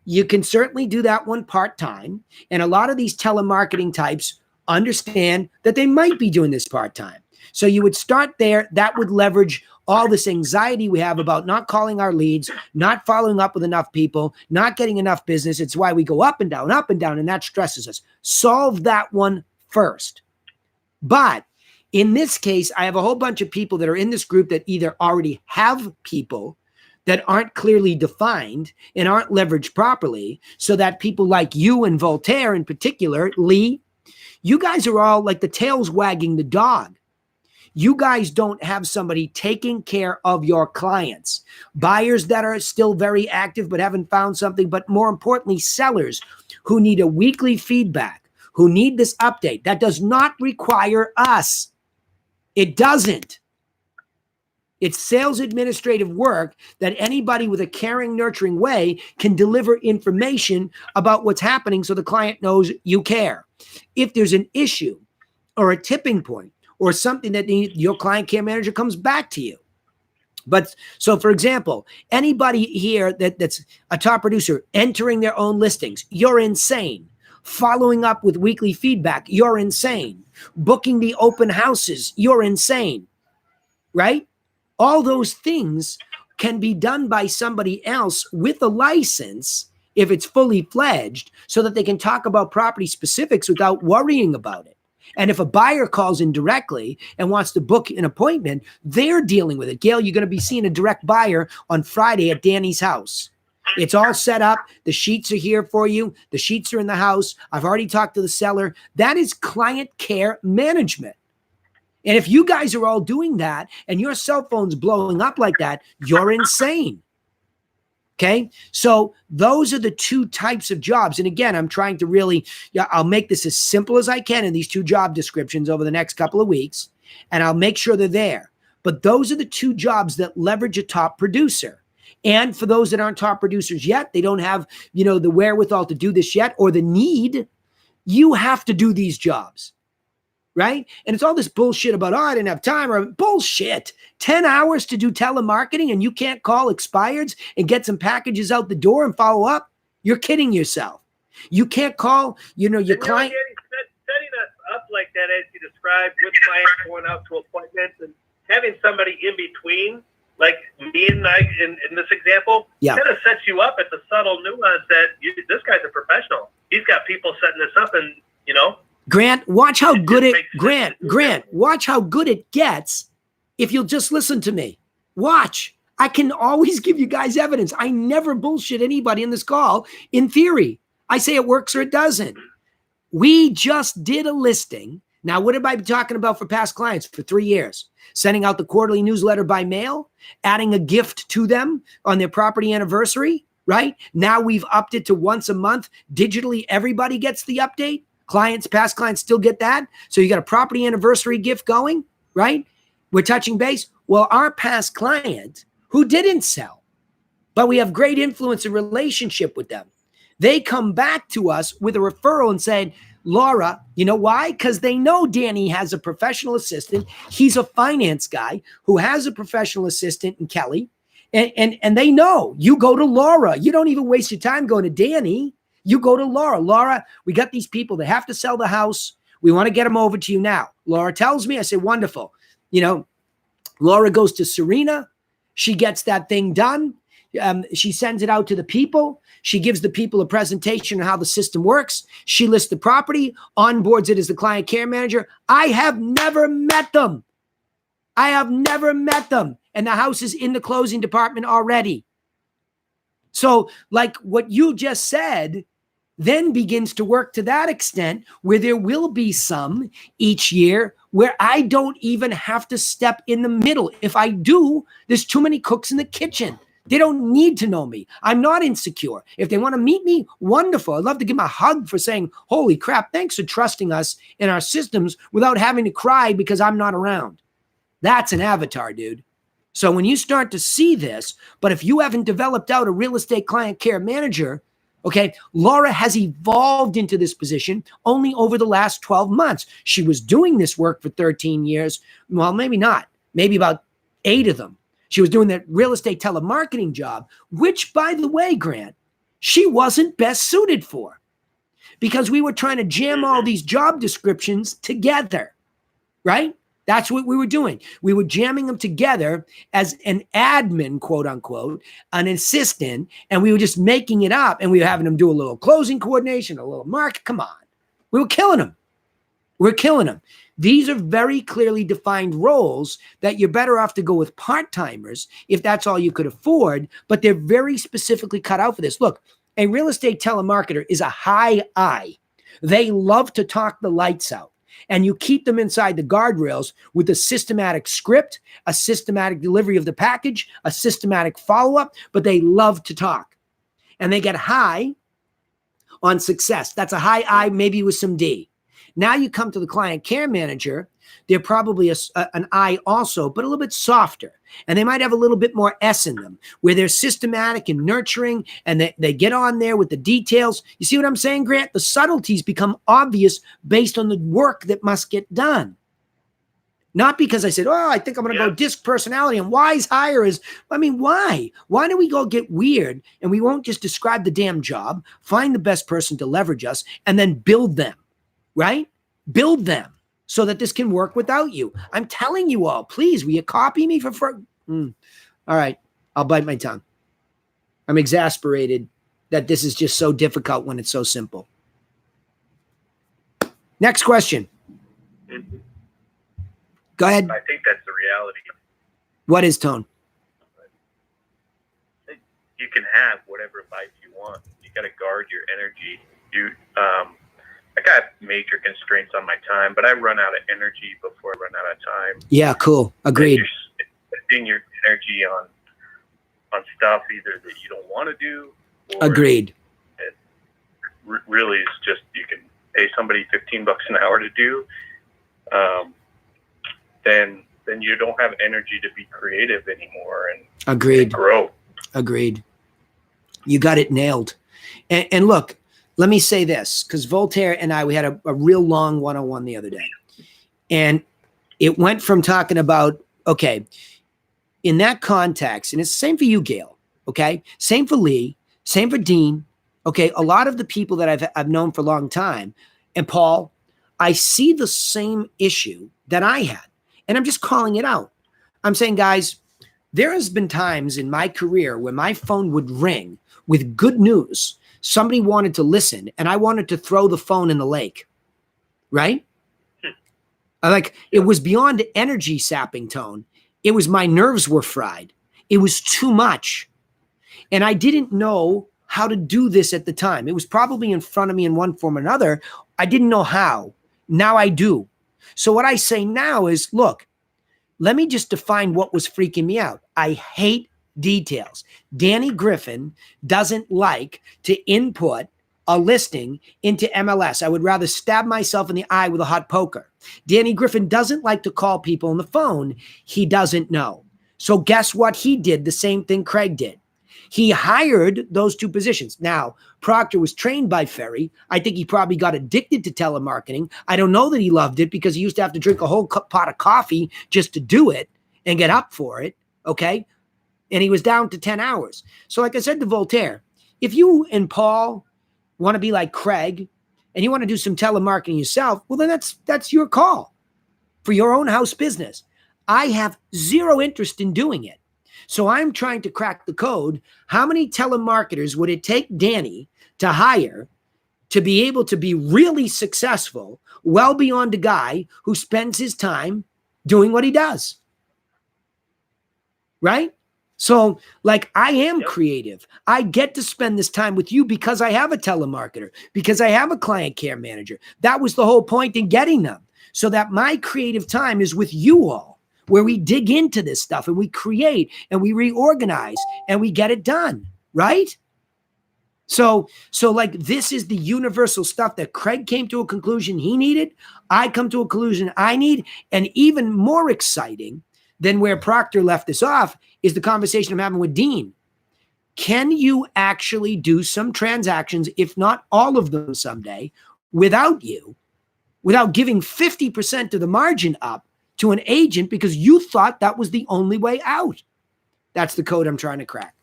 you can certainly do that one part-time. And a lot of these telemarketing types understand that they might be doing this part-time. So you would start there. That would leverage all this anxiety we have about not calling our leads, not following up with enough people, not getting enough business. It's why we go up and down, and that stresses us. Solve that one first. But in this case, I have a whole bunch of people that are in this group that either already have people that aren't clearly defined and aren't leveraged properly, so that people like you and Voltaire in particular, Lee, you guys are all like the tail's wagging the dog. You guys don't have somebody taking care of your clients, buyers that are still very active but haven't found something, but more importantly, sellers who need a weekly feedback, who need this update. That does not require us. It doesn't. It's sales administrative work that anybody with a caring, nurturing way can deliver information about what's happening so the client knows you care. If there's an issue or a tipping point or something that your client care manager comes back to you. But so, for example, anybody here that's a top producer entering their own listings, you're insane. Following up with weekly feedback, you're insane. Booking the open houses, you're insane, right? All those things can be done by somebody else with a license if it's fully fledged, so that they can talk about property specifics without worrying about it. And if a buyer calls in directly and wants to book an appointment, they're dealing with it. Gail, you're going to be seeing a direct buyer on Friday at Danny's house. It's all set up. The sheets are here for you. The sheets are in the house. I've already talked to the seller. That is client care management. And if you guys are all doing that and your cell phone's blowing up like that, you're insane. Okay. So those are the two types of jobs. And again, I'm trying to really, I'll make this as simple as I can in these two job descriptions over the next couple of weeks, and I'll make sure they're there. But those are the two jobs that leverage a top producer. And for those that aren't top producers yet, they don't have, the wherewithal to do this yet, or the need, you have to do these jobs. Right? And it's all this bullshit about, I didn't have time, or bullshit. 10 hours to do telemarketing and you can't call expireds and get some packages out the door and follow up? You're kidding yourself. You can't call, your client. Setting us up like that, as you described, with clients going out to appointments and having somebody in between, like me and I in this example, kind of sets you up at the subtle nuance that this guy's a professional. He's got people setting this up, and, Grant, watch how good watch how good it gets if you'll just listen to me. Watch. I can always give you guys evidence. I never bullshit anybody in this call. In theory, I say it works or it doesn't. We just did a listing. Now, what have I been talking about for past clients for 3 years? Sending out the quarterly newsletter by mail, adding a gift to them on their property anniversary, right? Now we've upped it to once a month. Digitally, everybody gets the update. Past clients still get that. So you got a property anniversary gift going, right? We're touching base. Well, our past client who didn't sell, but we have great influence and relationship with them, they come back to us with a referral and said, Laura, you know why? Because they know Danny has a professional assistant. He's a finance guy who has a professional assistant in Kelly. And they know. You go to Laura. You don't even waste your time going to Danny. You go to Laura. Laura, we got these people. They have to sell the house. We want to get them over to you now. Laura tells me. I say, wonderful. You know, Laura goes to Serena. She gets that thing done. She sends it out to the people. She gives the people a presentation on how the system works. She lists the property, onboards it as the client care manager. I have never met them. I have never met them. And the house is in the closing department already. So like what you just said then begins to work to that extent where there will be some each year where I don't even have to step in the middle. If I do, there's too many cooks in the kitchen. They don't need to know me. I'm not insecure. If they want to meet me, wonderful. I'd love to give them a hug for saying, holy crap, thanks for trusting us in our systems without having to cry because I'm not around. That's an avatar, dude. So when you start to see this, but if you haven't developed out a real estate client care manager, okay, Laura has evolved into this position only over the last 12 months. She was doing this work for 13 years. Well, maybe not. Maybe about 8 of them. She was doing that real estate telemarketing job, which, by the way, Grant, she wasn't best suited for because we were trying to jam all these job descriptions together, right? That's what we were doing. We were jamming them together as an admin, quote unquote, an assistant, and we were just making it up. And we were having them do a little closing coordination, a little market. Come on. We were killing them. We're killing them. These are very clearly defined roles that you're better off to go with part-timers if that's all you could afford, but they're very specifically cut out for this. Look, a real estate telemarketer is a high I. They love to talk the lights out. And you keep them inside the guardrails with a systematic script, a systematic delivery of the package, a systematic follow-up, but they love to talk. And they get high on success. That's a high I, maybe with some D. Now you come to the client care manager, they're probably an I also, but a little bit softer. And they might have a little bit more S in them, where they're systematic and nurturing, and they get on there with the details. You see what I'm saying, Grant? The subtleties become obvious based on the work that must get done. Not because I said, oh, I think I'm going to go disc personality and wise hire is, I mean, why? Why do we go get weird and we won't just describe the damn job, find the best person to leverage us, and then build them, right? Build them so that this can work without you. I'm telling you all, please, will you copy me for all right, I'll bite my tongue. I'm exasperated that this is just so difficult when it's so simple. Next question. Go ahead. I think that's the reality. What is tone? You can have whatever life you want. You got to guard your energy. I got major constraints on my time, but I run out of energy before I run out of time. Yeah, cool. Agreed. You're spending your energy on stuff either that you don't want to do. Or agreed. It really is just you can pay somebody $15 an hour to do. Then you don't have energy to be creative anymore and agreed. And grow. Agreed. You got it nailed. And look, let me say this, because Voltaire and I, we had a real long one-on-one the other day. And it went from talking about, okay, in that context, and it's the same for you, Gail, okay? Same for Lee, same for Dean, okay? A lot of the people that I've known for a long time, and Paul, I see the same issue that I had. And I'm just calling it out. I'm saying, guys, there has been times in my career where my phone would ring with good news. Somebody wanted to listen, and I wanted to throw the phone in the lake, right? It was beyond energy sapping tone. It was my nerves were fried. It was too much. And I didn't know how to do this at the time. It was probably in front of me in one form or another. I didn't know how. Now I do. So what I say now is, look, let me just define what was freaking me out. I hate details. Danny Griffin doesn't like to input a listing into MLS. I would rather stab myself in the eye with a hot poker. Danny Griffin doesn't like to call people on the phone he doesn't know. So guess what he did? The same thing Craig did. He hired those 2 positions. Now, Proctor was trained by Ferry. I think he probably got addicted to telemarketing. I don't know that he loved it because he used to have to drink a whole pot of coffee just to do it and get up for it, okay? and he was down to 10 hours. So like I said to Voltaire, if you and Paul want to be like Craig and you want to do some telemarketing yourself, well, then that's your call for your own house business. I have zero interest in doing it. So I'm trying to crack the code. How many telemarketers would it take Danny to hire to be able to be really successful, well beyond a guy who spends his time doing what he does? Right? So, like, I am creative. I get to spend this time with you because I have a telemarketer, because I have a client care manager. That was the whole point in getting them, so that my creative time is with you all, where we dig into this stuff and we create and we reorganize and we get it done, right? So like, this is the universal stuff that Craig came to a conclusion he needed. I come to a conclusion I need. And even more exciting than where Proctor left this off is the conversation I'm having with Dean. Can you actually do some transactions, if not all of them someday, without you, without giving 50% of the margin up to an agent because you thought that was the only way out? That's the code I'm trying to crack.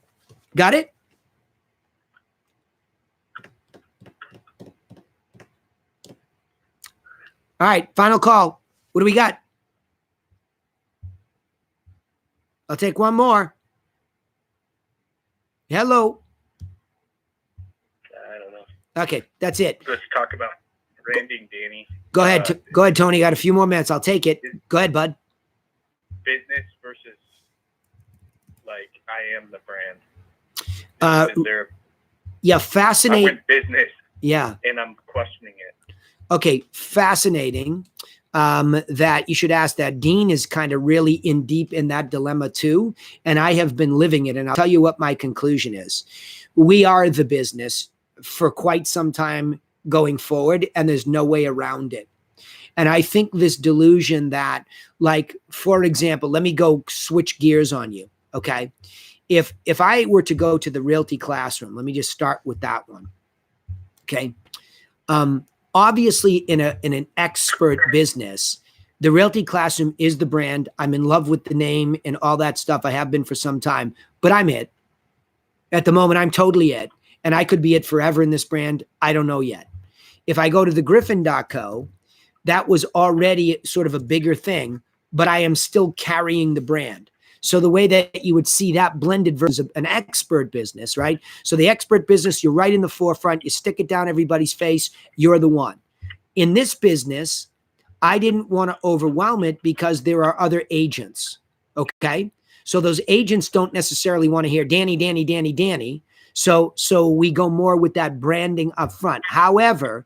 Got it? All right, final call. What do we got? I'll take one more. Hello. I don't know. Okay, that's it. Let's talk about branding, Danny. Go ahead. Go ahead, Tony. Got a few more minutes. I'll take it. Go ahead, bud. Business versus, like, I am the brand. Yeah, I fascinating. went business. Yeah. And I'm questioning it. Okay, fascinating that you should ask that. Dean is kind of really in deep in that dilemma too, and I have been living it, and I'll tell you what my conclusion is. We are the business for quite some time going forward, and there's no way around it. And I think this delusion that, like, for example, let me go switch gears on you, okay? If I were to go to the Realty classroom, let me just start with that one, okay? Obviously, in an expert business, the Realty classroom is the brand. I'm in love with the name and all that stuff. I have been for some time, but I'm it. At the moment, I'm totally it. And I could be it forever in this brand. I don't know yet. If I go to the Griffin.co, that was already sort of a bigger thing, but I am still carrying the brand. So the way that you would see that blended versus an expert business, right? So the expert business, you're right in the forefront. You stick it down everybody's face. You're the one. In this business, I didn't want to overwhelm it because there are other agents, okay? So those agents don't necessarily want to hear Danny, Danny, Danny, Danny. So we go more with that branding up front. However,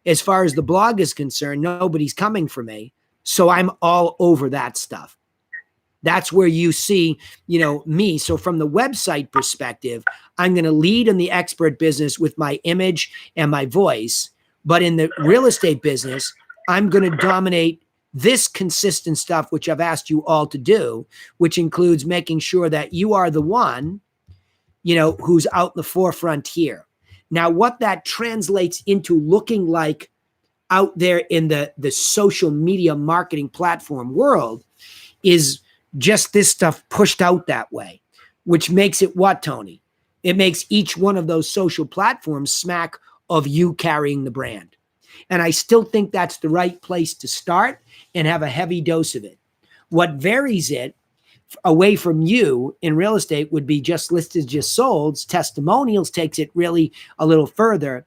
as far as the blog is concerned, nobody's coming for me. So I'm all over that stuff. That's where you see, me. So from the website perspective, I'm going to lead in the expert business with my image and my voice. But in the real estate business, I'm going to dominate this consistent stuff, which I've asked you all to do, which includes making sure that you are the one, who's out in the forefront here. Now, what that translates into looking like out there in the social media marketing platform world is just this stuff pushed out that way, which makes it what, Tony? It makes each one of those social platforms smack of you carrying the brand. And I still think that's the right place to start and have a heavy dose of it. What varies it away from you in real estate would be just listed, just sold. Testimonials takes it really a little further.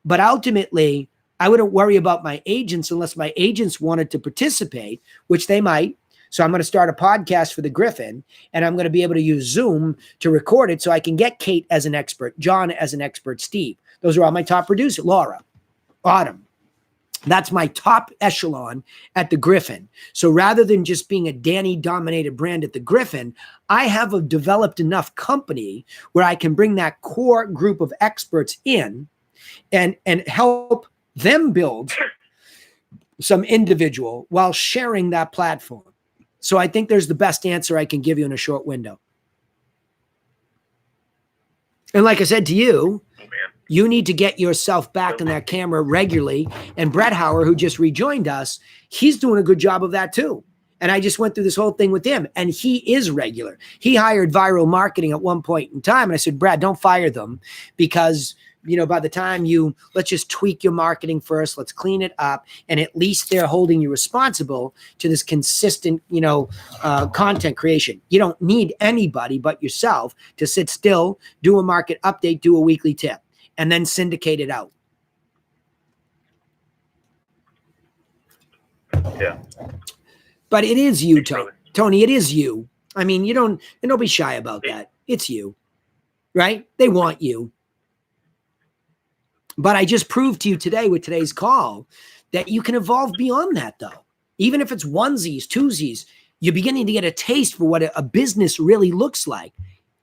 But ultimately, I wouldn't worry about my agents unless my agents wanted to participate, which they might. So I'm going to start a podcast for the Griffin, and I'm going to be able to use Zoom to record it so I can get Kate as an expert, John as an expert, Steve. Those are all my top producers. Laura, Autumn. That's my top echelon at the Griffin. So rather than just being a Danny-dominated brand at the Griffin, I have a developed enough company where I can bring that core group of experts in and help them build some individual while sharing that platform. So I think there's the best answer I can give you in a short window. And like I said to you, you need to get yourself back in that camera regularly. And Brett Hauer, who just rejoined us, he's doing a good job of that too. And I just went through this whole thing with him, and he is regular. He hired viral marketing at one point in time. And I said, Brad, don't fire them, because, you know, by the time let's just tweak your marketing first. Let's clean it up. And at least they're holding you responsible to this consistent, content creation. You don't need anybody but yourself to sit still, do a market update, do a weekly tip, and then syndicate it out. Yeah. But it is you, Tony. It is you. I mean, don't be shy about that. It's you, right? They want you. But I just proved to you today with today's call that you can evolve beyond that, though. Even if it's onesies, twosies, you're beginning to get a taste for what a business really looks like.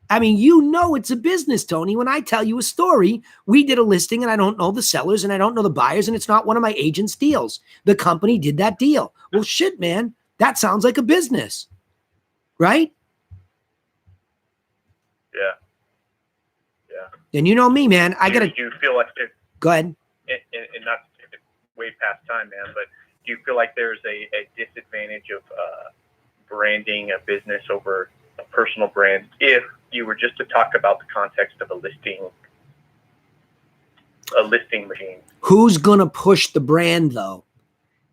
I mean, it's a business, Tony. When I tell you a story, we did a listing and I don't know the sellers and I don't know the buyers, and it's not one of my agent's deals. The company did that deal. Well, shit, man. That sounds like a business, right? Yeah. Yeah. And you know me, man. Do you feel like Go ahead. And not to take it way past time, man, but do you feel like there's a disadvantage of branding a business over a personal brand if you were just to talk about the context of a listing machine? Who's going to push the brand, though?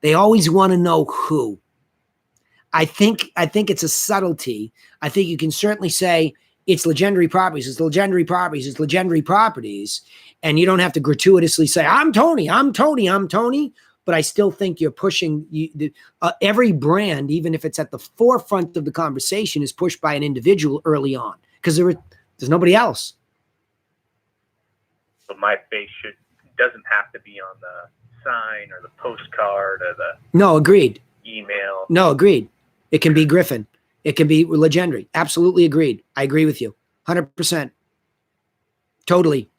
They always want to know who. I think it's a subtlety. I think you can certainly say it's Legendary Properties, it's Legendary Properties, it's Legendary Properties, and you don't have to gratuitously say, I'm Tony. But I still think you're pushing every brand, even if it's at the forefront of the conversation, is pushed by an individual early on, because there's nobody else. But my face doesn't have to be on the sign or the postcard or the No, agreed. email. No, agreed. It can be Griffin. It can be Legendary. Absolutely agreed. I agree with you. 100%. Totally.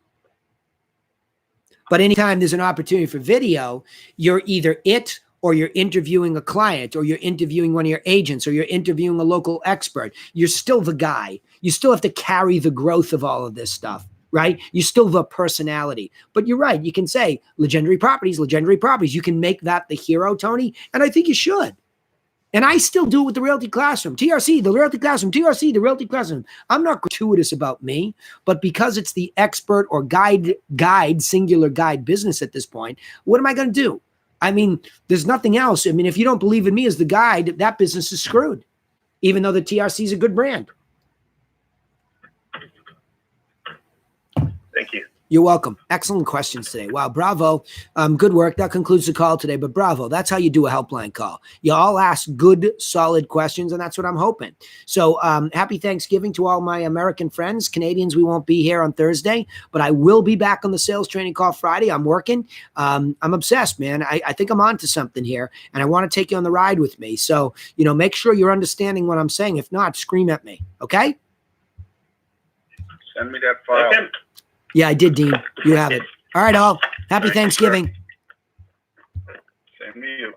But anytime there's an opportunity for video, you're either it, or you're interviewing a client, or you're interviewing one of your agents, or you're interviewing a local expert. You're still the guy. You still have to carry the growth of all of this stuff, right? You're still the personality. But you're right. You can say Legendary Properties, Legendary Properties. You can make that the hero, Tony, and I think you should. And I still do it with the Realty Classroom. TRC, the Realty Classroom. TRC, the Realty Classroom. I'm not gratuitous about me, but because it's the expert or guide, singular guide business at this point, what am I going to do? I mean, there's nothing else. I mean, if you don't believe in me as the guide, that business is screwed, even though the TRC is a good brand. Thank you. You're welcome. Excellent questions today. Wow, bravo. Good work. That concludes the call today, but bravo. That's how you do a helpline call. You all ask good, solid questions, and that's what I'm hoping. So happy Thanksgiving to all my American friends. Canadians, we won't be here on Thursday, but I will be back on the sales training call Friday. I'm working. I'm obsessed, man. I think I'm onto something here, and I want to take you on the ride with me. So, make sure you're understanding what I'm saying. If not, scream at me, okay? Send me that file. Okay. Yeah, I did, Dean. You have it. All right, all. Happy Thanksgiving. Same to you.